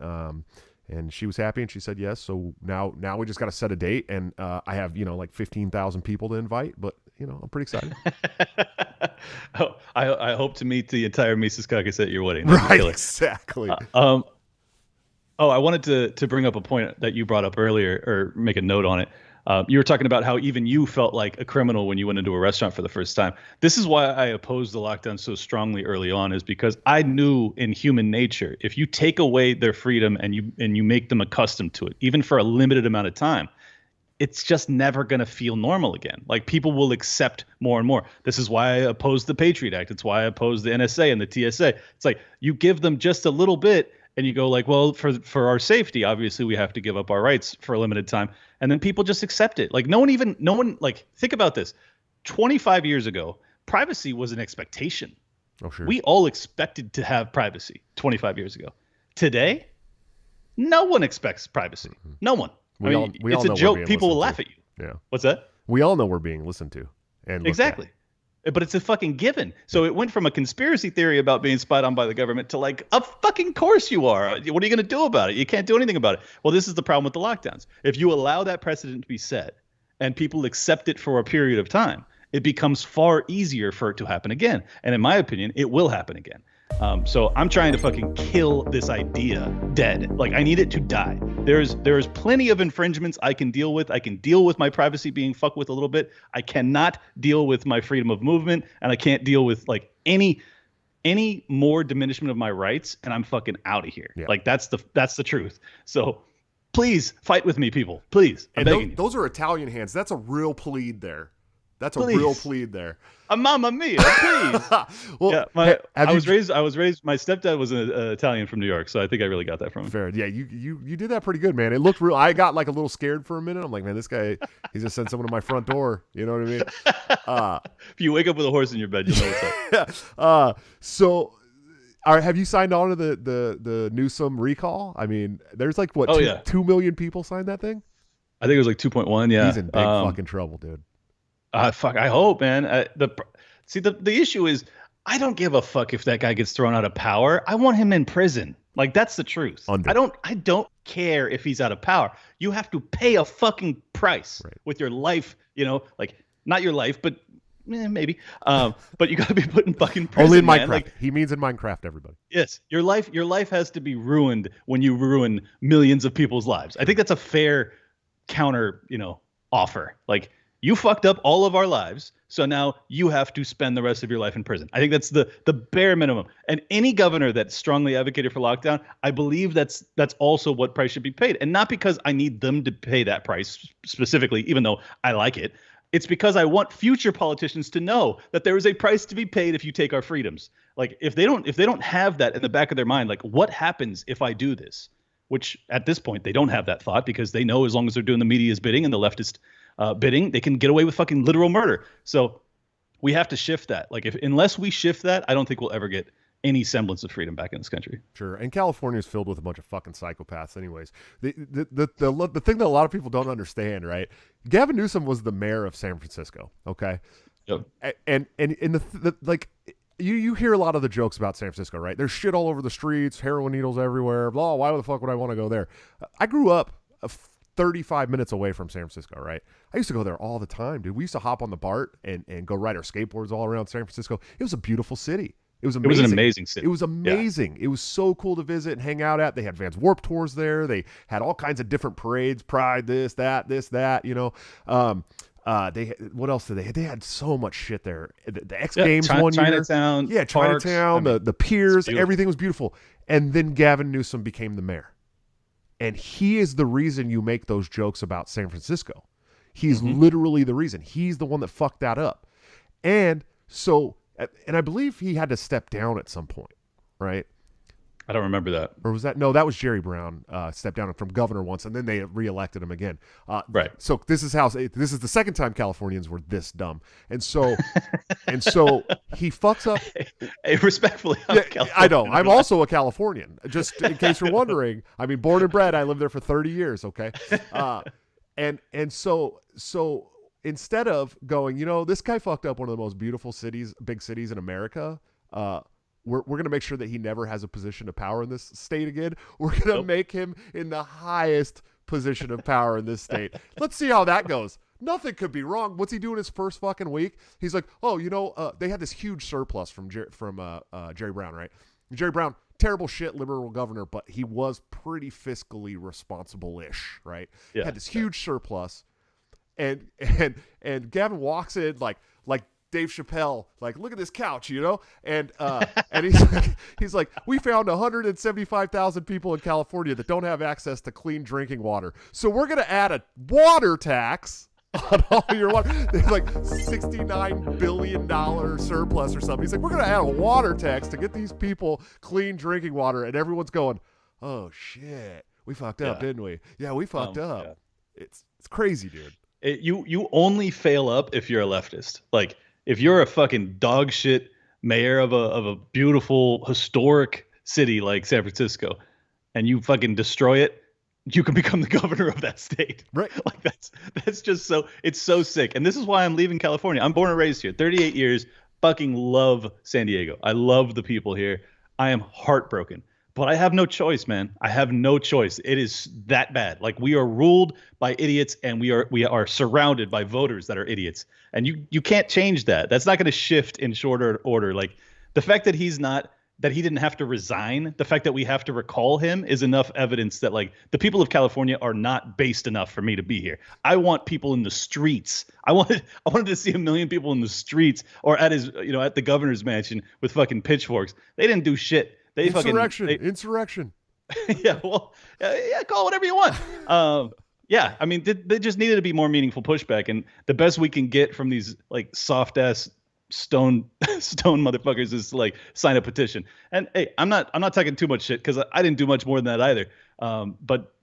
she was happy and she said yes. So now we just got to set a date, and I have like 15,000 people to invite, but I'm pretty excited. Oh, I hope to meet the entire Mises Caucus at your wedding. Right, exactly. I wanted to bring up a point that you brought up earlier, or make a note on it. You were talking about how even you felt like a criminal when you went into a restaurant for the first time. This is why I opposed the lockdown so strongly early on, is because I knew in human nature, if you take away their freedom and you make them accustomed to it, even for a limited amount of time, it's just never going to feel normal again. Like people will accept more and more. This is why I opposed the Patriot Act. It's why I opposed the NSA and the TSA. It's like you give them just a little bit and you go like, well, for our safety, obviously we have to give up our rights for a limited time. And then people just accept it. Like no one like, think about this. 25 years ago, privacy was an expectation. Oh, sure. We all expected to have privacy 25 years ago. Today, no one expects privacy. Mm-hmm. No one. It's a joke. People will laugh at you. Yeah. What's that? We all know we're being listened to. And exactly. But it's a fucking given. So it went from a conspiracy theory about being spied on by the government to like, of fucking course you are. What are you going to do about it? You can't do anything about it. Well, this is the problem with the lockdowns. If you allow that precedent to be set and people accept it for a period of time, it becomes far easier for it to happen again. And in my opinion, it will happen again. So I'm trying to fucking kill this idea dead. Like I need it to die. There's plenty of infringements I can deal with. I can deal with my privacy being fucked with a little bit. I cannot deal with my freedom of movement, and I can't deal with like any more diminishment of my rights, and I'm fucking out of here. Yeah. Like that's the truth. So Please fight with me, people. Please. I'm begging you. Those are Italian hands. That's a real plead there. That's a Please. real plead there. Mamma mia, please. Well, yeah, I was raised. My stepdad was an Italian from New York, so I think I really got that from him. Fair. Yeah, you did that pretty good, man. It looked real. I got like a little scared for a minute. I'm like, man, this guy, he's just sent someone to my front door. You know what I mean? If you wake up with a horse in your bed, you know what's up. So, have you signed on to the Newsome recall? I mean, there's like what? 2 million people signed that thing. I think it was like 2.1. Yeah, he's in big fucking trouble, dude. Fuck. I hope, man. The issue is, I don't give a fuck if that guy gets thrown out of power. I want him in prison. Like, that's the truth. I don't care if he's out of power. You have to pay a fucking price with your life. You know, like not your life, but maybe. But you got to be put in fucking prison. Only in Minecraft. Man. Like, he means in Minecraft, everybody. Yes, your life has to be ruined when you ruin millions of people's lives. I think that's a fair counter, offer. Like, you fucked up all of our lives, so now you have to spend the rest of your life in prison. I think that's the bare minimum. And any governor that strongly advocated for lockdown, I believe that's also what price should be paid. And not because I need them to pay that price specifically, even though I like it. It's because I want future politicians to know that there is a price to be paid if you take our freedoms. Like, if they don't have that in the back of their mind, like, what happens if I do this? Which at this point they don't have that thought, because they know as long as they're doing the media's bidding and the leftist bidding, they can get away with fucking literal murder. So we have to shift that. Like, unless we shift that, I don't think we'll ever get any semblance of freedom back in this country. Sure. And California is filled with a bunch of fucking psychopaths anyways. The thing that a lot of people don't understand, right? Gavin Newsome was the mayor of San Francisco. Okay. Yep. And in like, you hear a lot of the jokes about San Francisco, right? There's shit all over the streets, heroin needles everywhere. Blah. Why the fuck would I want to go there? I grew up 35 minutes away from San Francisco, right? I used to go there all the time, dude. We used to hop on the BART and go ride our skateboards all around San Francisco. It was a beautiful city. It was amazing. It was an amazing city. It was amazing. Yeah. It was so cool to visit and hang out at. They had Vans Warped Tours there. They had all kinds of different parades, Pride, this, that, what else did they have? They had so much shit there. The X Games one year. Chinatown. Yeah, parks, Chinatown, the piers, everything was beautiful. And then Gavin Newsome became the mayor. And he is the reason you make those jokes about San Francisco. He's literally the reason. He's the one that fucked that up. And I believe he had to step down at some point, right? I don't remember that. Or was that? No, that was Jerry Brown stepped down from governor once, and then they reelected him again. Right. So this is the second time Californians were this dumb. And so he fucks up. Hey, respectfully, I know. I'm also a Californian, just in case you're wondering. I mean, born and bred. I lived there for 30 years. Okay. And so instead of going, this guy fucked up one of the most beautiful big cities in America, we're going to make sure that he never has a position of power in this state again. We're going to make him in the highest position of power in this state. Let's see how that goes. Nothing could be wrong. What's he doing his first fucking week? He's like, they had this huge surplus from Jerry Brown, right? Jerry Brown, terrible shit, liberal governor, but he was pretty fiscally responsible-ish, right? Yeah, had this huge surplus. And Gavin walks in like Dave Chappelle, like, look at this couch, and he's like, we found 175,000 people in California that don't have access to clean drinking water, so we're gonna add a water tax on all your water. They have like $69 billion surplus or something. He's like, we're gonna add a water tax to get these people clean drinking water, and everyone's going, oh shit, we fucked up, didn't we? Yeah, we fucked up. Yeah. It's crazy, dude. You only fail up if you're a leftist. Like, if you're a fucking dog shit mayor of a beautiful historic city like San Francisco, and you fucking destroy it, you can become the governor of that state. Right. Like, that's just it's so sick. And this is why I'm leaving California. I'm born and raised here, 38 years, fucking love San Diego. I love the people here. I am heartbroken. But I have no choice, man. I have no choice. It is that bad. Like, we are ruled by idiots, and we are surrounded by voters that are idiots. And you can't change that. That's not going to shift in shorter order. Like, the fact that he didn't have to resign, the fact that we have to recall him is enough evidence that, like, the people of California are not based enough for me to be here. I want people in the streets. I wanted to see 1 million people in the streets, or at his, at the governor's mansion with fucking pitchforks. They didn't do shit. Insurrection. Yeah, well, yeah, call it whatever you want. Yeah, I mean, they just needed to be more meaningful pushback, and the best we can get from these like soft ass stone motherfuckers is to, like, sign a petition. And hey, I'm not talking too much shit because I didn't do much more than that either. But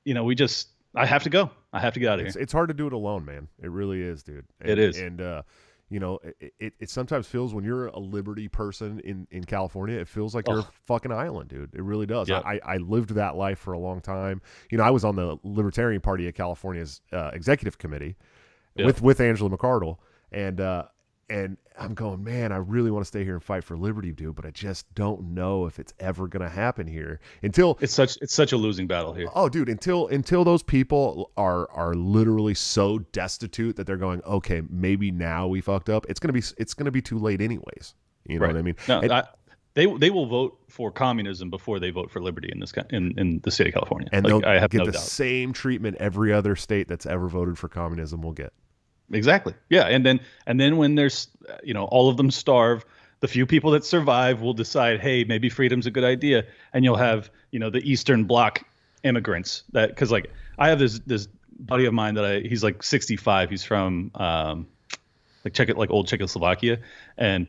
I have to go. I have to get out of here. It's hard to do it alone, man. It really is, dude. It is. And it sometimes feels, when you're a liberty person in California, it feels like you're a fucking island, dude. It really does. Yep. I lived that life for a long time. I was on the Libertarian Party of California's executive committee with Angela McArdle, and I'm going, man, I really want to stay here and fight for liberty, dude, but I just don't know if it's ever going to happen here until it's such a losing battle here. Oh, dude, until those people are literally so destitute that they're going, okay, maybe now we fucked up. It's gonna be too late anyways. You know what I mean? No, they will vote for communism before they vote for liberty in the state of California, and like, they'll I have get no the doubt. same treatment every other state that's ever voted for communism will get. Exactly. Yeah, and then when there's all of them starve, the few people that survive will decide, hey, maybe freedom's a good idea, and you'll have the Eastern Bloc immigrants that, because like I have this buddy of mine that he's like 65, he's from like old Czechoslovakia, and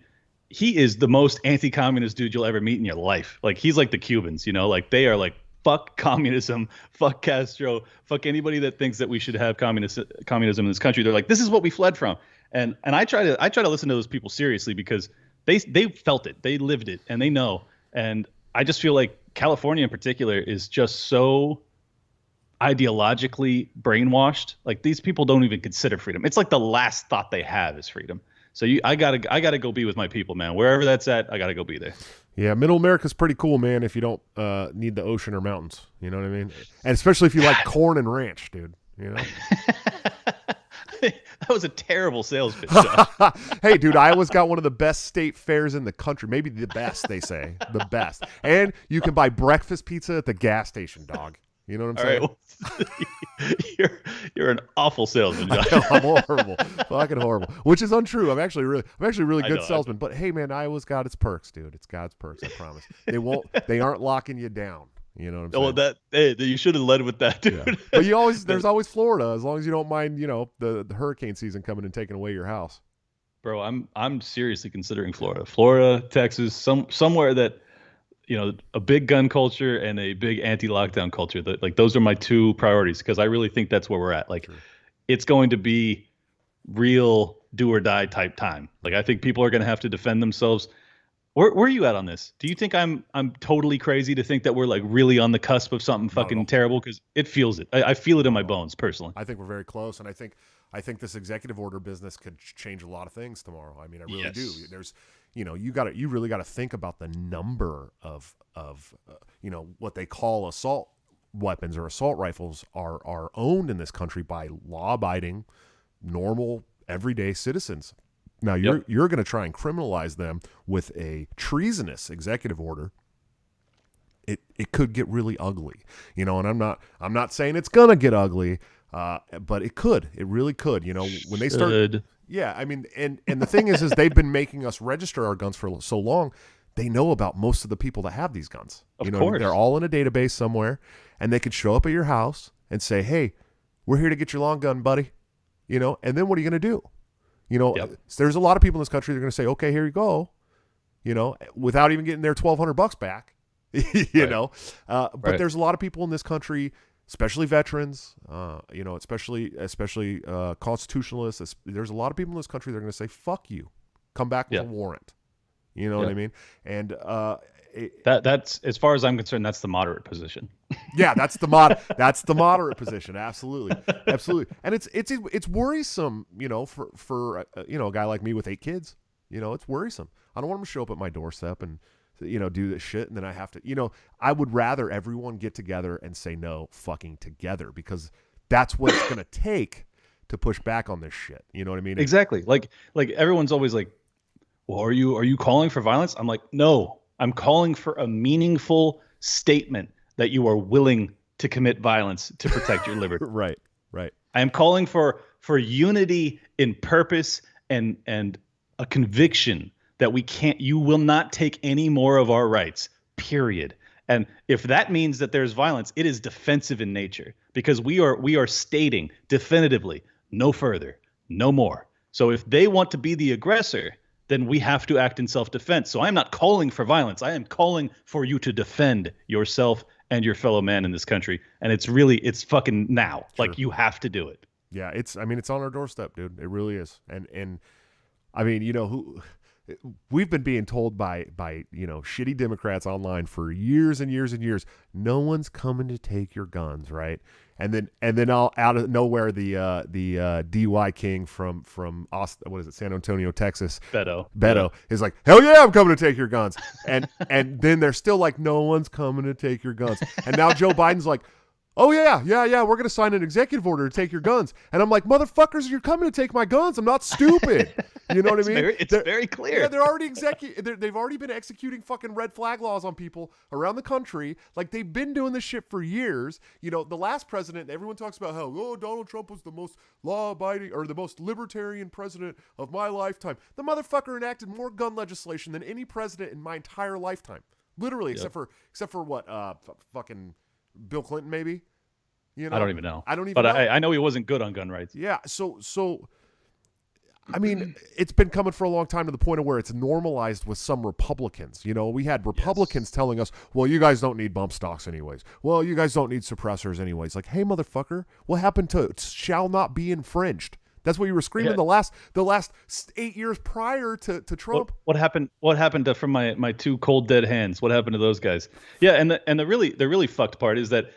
he is the most anti-communist dude you'll ever meet in your life. Like, he's like the Cubans, like they are like, fuck communism, fuck Castro, fuck anybody that thinks that we should have communism in this country. They're like, this is what we fled from. And I try to listen to those people seriously because they felt it, they lived it, and they know. And I just feel like California in particular is just so ideologically brainwashed. Like, these people don't even consider freedom. It's like the last thought they have is freedom. So I gotta go be with my people, man. Wherever that's at, I gotta go be there. Yeah, Middle America's pretty cool, man, if you don't need the ocean or mountains. You know what I mean? And especially if you like corn and ranch, dude. That was a terrible sales pitch. Hey, dude, Iowa's got one of the best state fairs in the country. Maybe the best, they say. The best. And you can buy breakfast pizza at the gas station, dog. You know what I'm saying? Right, well, you're an awful salesman, Josh. I'm horrible, fucking horrible. Which is untrue. I'm actually really good salesman. But hey, man, Iowa's got its perks, dude. It's got its perks. I promise. They aren't locking you down. You know what I'm saying? Well, you should have led with that, dude. Yeah. But there's always Florida, as long as you don't mind, the hurricane season coming and taking away your house. Bro, I'm seriously considering Florida, Texas, somewhere that. A big gun culture and a big anti-lockdown culture. Like, those are my two priorities, because I really think that's where we're at. Like, It's going to be real do or die type time. Like, I think people are going to have to defend themselves. Where are you at on this? Do you think I'm totally crazy to think that we're like really on the cusp of something fucking terrible? Because it feels it. I feel it in my bones personally. I think we're very close, and I think this executive order business could change a lot of things tomorrow. I mean, I really do. There's you really got to think about the number of what they call assault weapons or assault rifles are owned in this country by law-abiding, normal, everyday citizens. Now you're going to try and criminalize them with a treasonous executive order. It could get really ugly, and I'm not saying it's gonna get ugly, but it could. It really could. When they start. Yeah, I mean, and the thing is they've been making us register our guns for so long. They know about most of the people that have these guns. Of course. They're all in a database somewhere, and they could show up at your house and say, "Hey, we're here to get your long gun, buddy." And then what are you going to do? There's a lot of people in this country that are going to say, "Okay, here you go," without even getting their $1,200 back. But there's a lot of people in this country, especially veterans, especially constitutionalists. There's a lot of people in this country that are going to say, "Fuck you, come back with a warrant." You know what I mean? And that's, as far as I'm concerned, that's the moderate position. Yeah, that's the moderate position. Absolutely. And it's worrisome, for a guy like me with 8 kids. It's worrisome. I don't want them to show up at my doorstep and do this shit, and then I have to, I would rather everyone get together and say no fucking together, because that's what it's going to take to push back on this shit. You know what I mean? Exactly. Like everyone's always like, well, are you calling for violence? I'm like, no, I'm calling for a meaningful statement that you are willing to commit violence to protect your liberty. Right. I am calling for unity in purpose and a conviction that you will not take any more of our rights, period. And if that means that there's violence, it is defensive in nature because we are stating definitively no further, no more. So if they want to be the aggressor, then we have to act in self-defense. So I am not calling for violence. I am calling for you to defend yourself and your fellow man in this country. And it's fucking now. Sure. Like, you have to do it. Yeah, it's on our doorstep, dude. It really is. And I mean, we've been being told by shitty Democrats online for years and years and years, no one's coming to take your guns, right? And then all out of nowhere, the DUI king from Austin, what is it, San Antonio, Texas, Beto is like, hell yeah, I'm coming to take your guns, and then they're still like, no one's coming to take your guns, and now Joe Biden's like, oh, yeah, we're going to sign an executive order to take your guns. And I'm like, motherfuckers, you're coming to take my guns. I'm not stupid. You know what I mean? It's very clear. Yeah, they're already they've already been executing fucking red flag laws on people around the country. Like, they've been doing this shit for years. The last president, everyone talks about how, Donald Trump was the most law-abiding or the most libertarian president of my lifetime. The motherfucker enacted more gun legislation than any president in my entire lifetime. Literally, except for what, fucking Bill Clinton, maybe. I don't even know. But I know he wasn't good on gun rights. Yeah. So, I mean, it's been coming for a long time to the point of where it's normalized with some Republicans. We had Republicans telling us, well, you guys don't need bump stocks anyways. Well, you guys don't need suppressors anyways. Like, hey, motherfucker, what happened to shall not be infringed? That's what you were screaming the last 8 years prior to Trump. What happened to from my two cold dead hands? What happened to those guys? Yeah, and the really fucked part is that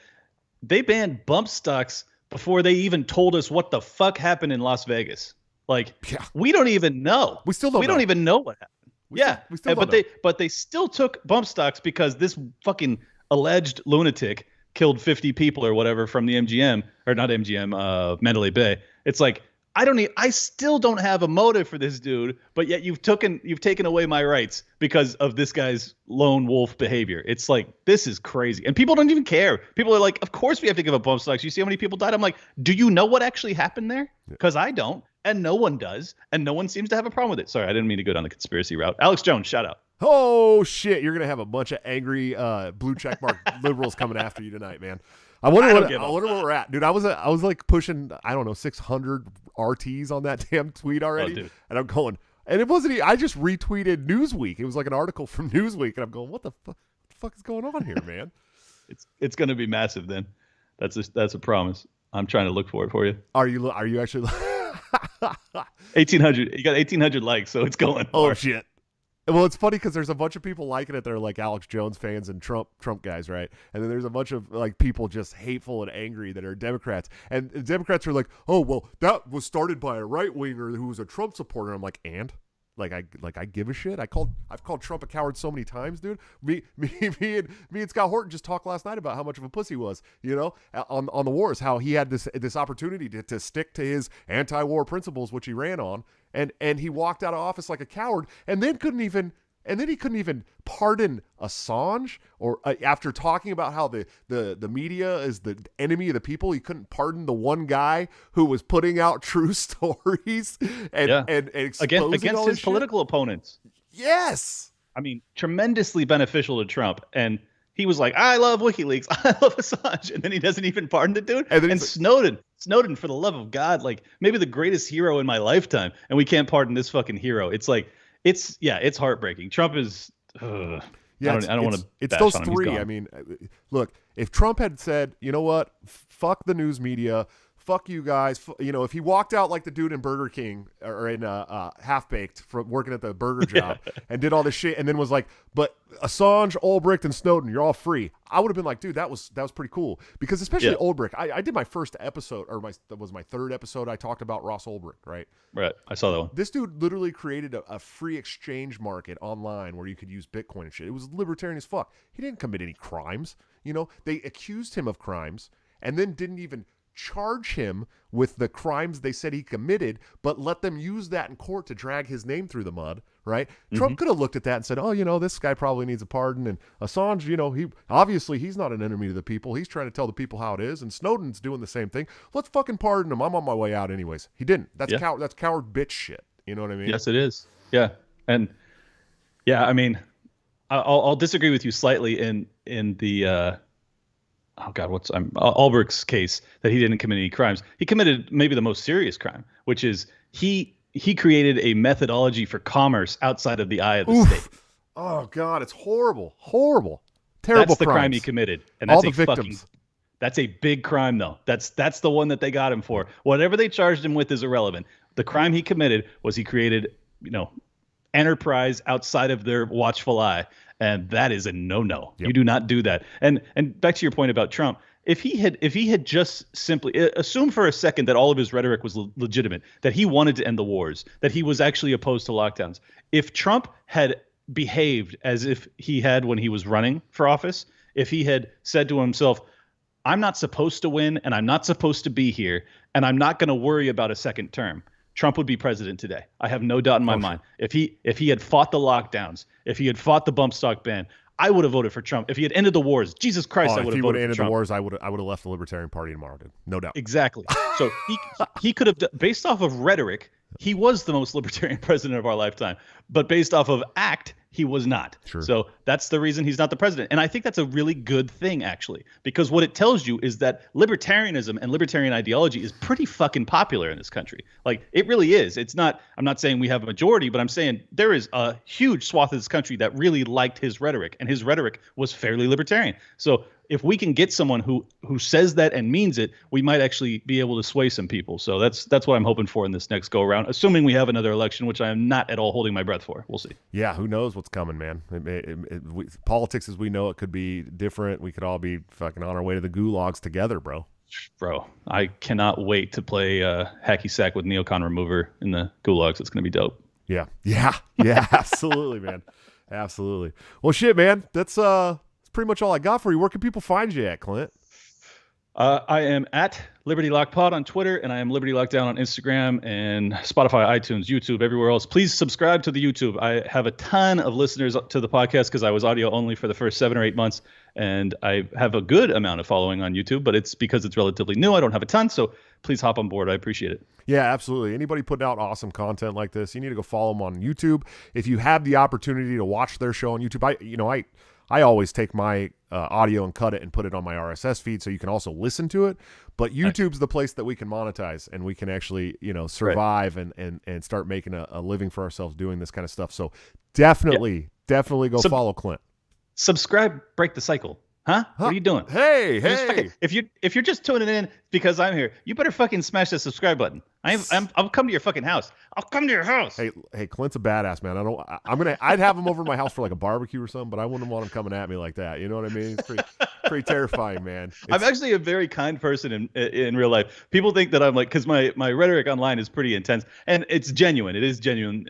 they banned bump stocks before they even told us what the fuck happened in Las Vegas. Like, we don't even know. We still don't. We don't even know what happened. We still don't know. But they still took bump stocks because this fucking alleged lunatic killed 50 people or whatever from the MGM, or not MGM, Mandalay Bay. It's like, I still don't have a motive for this dude, but yet you've taken away my rights because of this guy's lone wolf behavior. It's like, this is crazy. And people don't even care. People are like, of course we have to give up bump stocks. You see how many people died? I'm like, do you know what actually happened there? Because I don't, and no one does, and no one seems to have a problem with it. Sorry, I didn't mean to go down the conspiracy route. Alex Jones, shout out. Oh shit, you're gonna have a bunch of angry blue checkmark liberals coming after you tonight, man. I wonder where we're at, dude. I was like pushing, I don't know, 600 RTs on that damn tweet already, and I'm going, and it wasn't. I just retweeted Newsweek. It was like an article from Newsweek, and I'm going, what the fuck is going on here, man? It's gonna be massive. Then that's a promise. I'm trying to look for it for you. Are you actually? 1,800. You got 1,800 likes, so it's going. Oh shit. Well, it's funny because there's a bunch of people liking it. They're like Alex Jones fans and Trump guys, right? And then there's a bunch of like people just hateful and angry that are Democrats. And the Democrats are like, oh, well, that was started by a right winger who was a Trump supporter. I'm like, and I give a shit. I've called Trump a coward so many times, dude. Me and Scott Horton just talked last night about how much of a pussy he was, on the wars, how he had this opportunity to stick to his anti-war principles, which he ran on. And he walked out of office like a coward, and then he couldn't even pardon Assange, or after talking about how the media is the enemy of the people, he couldn't pardon the one guy who was putting out true stories and exposing against his political opponents. Yes, I mean, tremendously beneficial to Trump, and he was like, I love WikiLeaks, I love Assange, and then he doesn't even pardon the dude. And Snowden, for the love of God, like maybe the greatest hero in my lifetime, and we can't pardon this fucking hero. It's like, it's heartbreaking. Trump is, I don't want to. It's those three. I mean, look, if Trump had said, you know what, fuck the news media, fuck you guys, if he walked out like the dude in Burger King or in Half Baked from working at the burger job and did all this shit, and then was like, but Assange, Ulbricht, and Snowden, you're all free, I would have been like, dude, that was pretty cool, because especially Ulbricht, I did my first episode, or that was my third episode. I talked about Ross Ulbricht, right? Right, I saw that one. This dude literally created a free exchange market online where you could use Bitcoin and shit. It was libertarian as fuck. He didn't commit any crimes. They accused him of crimes and then didn't even charge him with the crimes they said he committed, but let them use that in court to drag his name through the mud, right? Mm-hmm. Trump could have looked at that and said, oh, this guy probably needs a pardon. And Assange, he's not an enemy to the people. He's trying to tell the people how it is. And Snowden's doing the same thing. Let's fucking pardon him. I'm on my way out anyways. He didn't. That's coward bitch shit. You know what I mean? Yes, it is. Yeah. And yeah, I mean, I'll disagree with you slightly in the oh God, Ulbricht's case that he didn't commit any crimes. He committed maybe the most serious crime, which is he created a methodology for commerce outside of the eye of the state. Oh God, it's horrible, horrible, terrible. That's the crimes. crime he committed, and All that's the a victims. fucking. That's a big crime, though. That's the one that they got him for. Whatever they charged him with is irrelevant. The crime he committed was he created, enterprise outside of their watchful eye, and that is a no-no. Yep. You do not do that. And back to your point about Trump, if he had just simply assume for a second that all of his rhetoric was legitimate, that he wanted to end the wars, that he was actually opposed to lockdowns. If Trump had behaved as if he had when he was running for office, if he had said to himself, I'm not supposed to win, and I'm not supposed to be here, and I'm not going to worry about a second term, Trump would be president today. I have no doubt in my mind. If he had fought the lockdowns, if he had fought the bump stock ban, I would have voted for Trump. If he had ended the wars, Jesus Christ, I would have voted for Trump. If he would have ended the wars, I would have left the Libertarian Party tomorrow, dude. No doubt. Exactly. So he could have, based off of rhetoric, he was the most libertarian president of our lifetime. But based off of act, he was not. Sure. So that's the reason he's not the president. And I think that's a really good thing, actually, because what it tells you is that libertarianism and libertarian ideology is pretty fucking popular in this country. Like, it really is. It's not, I'm not saying we have a majority, but I'm saying there is a huge swath of this country that really liked his rhetoric, and his rhetoric was fairly libertarian. So if we can get someone who says that and means it, we might actually be able to sway some people. So that's what I'm hoping for in this next go around, assuming we have another election, which I am not at all holding my breath for. We'll see. Yeah, who knows what's coming, man. Politics as we know it could be different. We could all be fucking on our way to the gulags together, bro. Bro, I cannot wait to play hacky sack with neocon remover in the gulags. It's going to be dope. Yeah, absolutely, man. Absolutely. Well, shit, man. That's pretty much all I got for you. Where can people find you at, Clint? I am at Liberty Lock Pod on Twitter, and I am Liberty Lockdown on Instagram and Spotify, iTunes, YouTube, everywhere else. Please subscribe to the YouTube. I have a ton of listeners to the podcast because I was audio only for the first 7 or 8 months, and I have a good amount of following on YouTube, but it's because it's relatively new. I don't have a ton, so please hop on board. I appreciate it. Yeah, absolutely. Anybody putting out awesome content like this, you need to go follow them on YouTube. If you have the opportunity to watch their show on YouTube, I always take my audio and cut it and put it on my RSS feed so you can also listen to it. But YouTube's the place that we can monetize and we can actually, survive and start making a living for ourselves doing this kind of stuff. So definitely go follow Clint. Subscribe, break the cycle. Huh? What are you doing? Hey. If you're just tuning in because I'm here, you better fucking smash the subscribe button. I'll come to your fucking house. I'll come to your house. Hey, Clint's a badass, man. I'd have him over my house for like a barbecue or something, but I wouldn't want him coming at me like that. You know what I mean? It's pretty terrifying, man. I'm actually a very kind person in real life. People think that I'm like, because my rhetoric online is pretty intense, and it's genuine. It is genuine,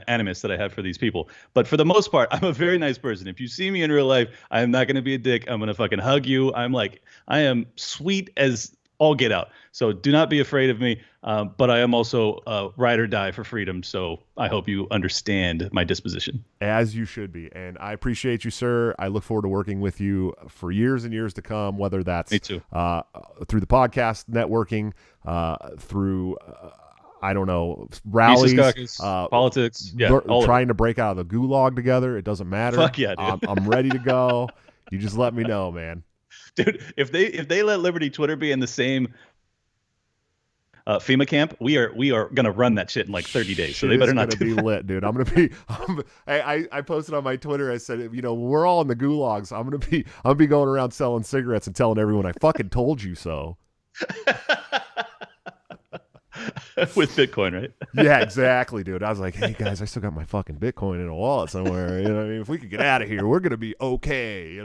animus that I have for these people. But for the most part, I'm a very nice person. If you see me in real life, I am not going to be a dick. I'm going to fucking hug you. I am sweet as all get out. So do not be afraid of me. But I am also ride or die for freedom. So I hope you understand my disposition. As you should be. And I appreciate you, sir. I look forward to working with you for years and years to come, whether that's me too. Through the podcast networking, through I don't know, rallies, Caucus, politics, trying to break out of the gulag together. It doesn't matter. Fuck yeah, dude. I'm ready to go. You just let me know, man. Dude, if they let Liberty Twitter be in the same FEMA camp, we are gonna run that shit in like 30 days. So they better not be lit, dude. I posted on my Twitter. I said, we're all in the gulags. I'm gonna be going around selling cigarettes and telling everyone I fucking told you so. With Bitcoin, right? Yeah, exactly, dude. I was like, hey guys, I still got my fucking Bitcoin in a wallet somewhere. You know what I mean? If we could get out of here, we're gonna be okay.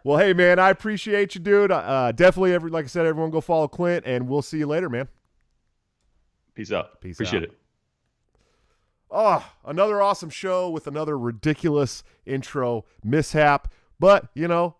Well, hey man, I appreciate you, dude. Definitely, like I said, everyone go follow Clint, and we'll see you later, man. Peace out. Appreciate it. Oh, another awesome show with another ridiculous intro mishap. But,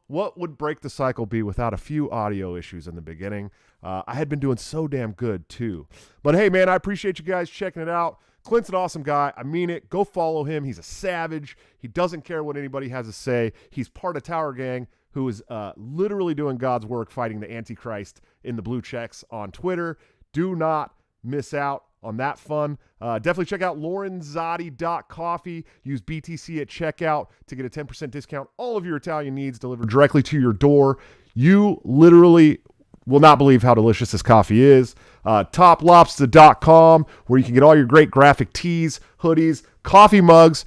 what would break the cycle be without a few audio issues in the beginning? I had been doing so damn good, too. But, hey, man, I appreciate you guys checking it out. Clint's an awesome guy. I mean it. Go follow him. He's a savage. He doesn't care what anybody has to say. He's part of Tower Gang, who is literally doing God's work fighting the Antichrist in the blue checks on Twitter. Do not miss out on that fun. Definitely check out lorenzotti.coffee. Use BTC at checkout to get a 10% discount. All of your Italian needs delivered directly to your door. You literally will not believe how delicious this coffee is. Toplobster.com, where you can get all your great graphic tees, hoodies, coffee mugs.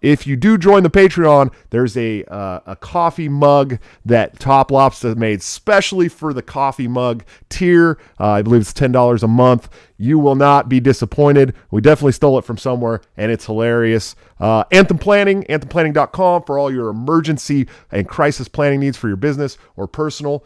If you do join the Patreon, there's a coffee mug that Top Lobster made specially for the coffee mug tier. I believe it's $10 a month. You will not be disappointed. We definitely stole it from somewhere, and it's hilarious. Anthem Planning, anthemplanning.com for all your emergency and crisis planning needs for your business or personal.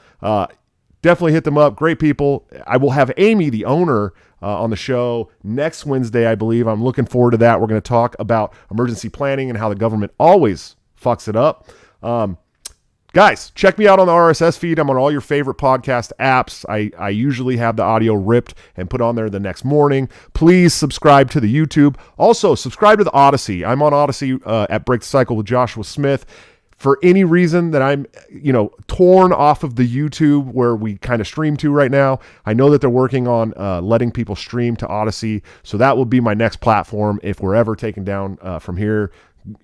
Definitely hit them up. Great people. I will have Amy, the owner, on the show next Wednesday, I believe. I'm looking forward to that. We're going to talk about emergency planning and how the government always fucks it up. Guys, check me out on the RSS feed. I'm on all your favorite podcast apps. I usually have the audio ripped and put on there the next morning. Please subscribe to the YouTube. Also, subscribe to the Odyssey. I'm on Odyssey at Break the Cycle with Joshua Smith. For any reason that I'm, torn off of the YouTube where we kind of stream to right now, I know that they're working on letting people stream to Odyssey. So that will be my next platform if we're ever taken down from here.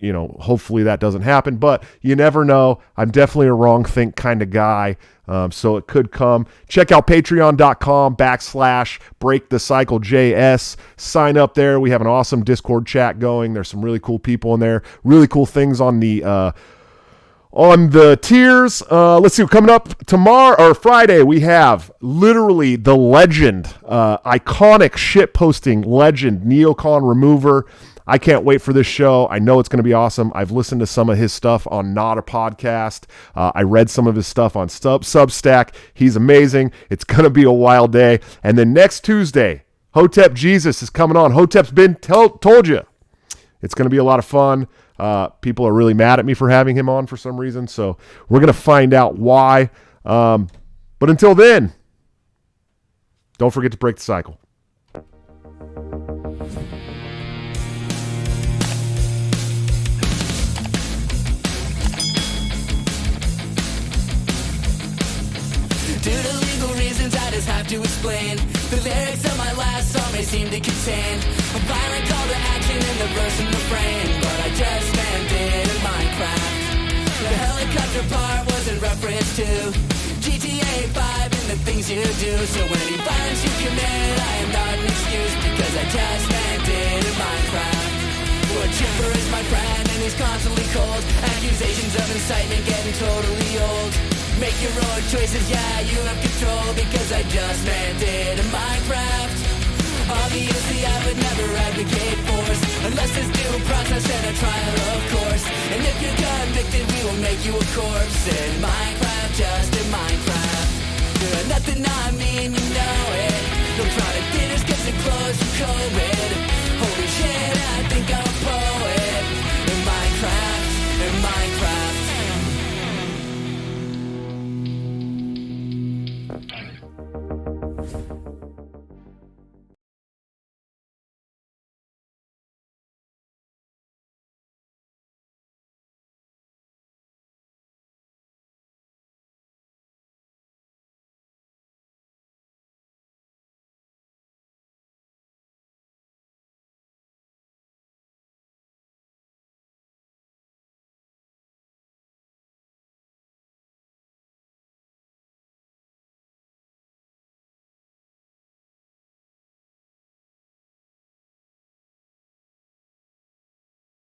Hopefully that doesn't happen, but you never know. I'm definitely a wrong think kind of guy. So it could come. Check out patreon.com/breakthecyclejs. Sign up there. We have an awesome Discord chat going. There's some really cool people in there. Really cool things on the tiers. Let's see, coming up tomorrow or Friday, we have literally the legend, iconic shitposting legend, Neocon Remover. I can't wait for this show. I know it's going to be awesome. I've listened to some of his stuff on Not a Podcast. I read some of his stuff on Substack. He's amazing. It's going to be a wild day. And then next Tuesday, Hotep Jesus is coming on. Hotep's been told you. It's going to be a lot of fun. People are really mad at me for having him on for some reason, so we're going to find out why. But until then, don't forget to break the cycle. Due to legal reasons, I just have to explain. The lyrics of my last song may seem to contain a violent call to action in the verse and refrain, but I just meant it in Minecraft. The helicopter part was in reference to GTA 5 and the things you do. So any violence you commit, I am not an excuse, because I just meant it in Minecraft. Wood chipper is my friend and he's constantly cold. Accusations of incitement getting totally old. Make your own choices, yeah, you have control, because I just meant it in Minecraft. Obviously I would never advocate force, unless there's due process and a trial, of course. And if you're convicted, we will make you a corpse in Minecraft, just in Minecraft. Nothing I mean, you know it. No crowded theaters, get so close to COVID. Holy shit, I think I'm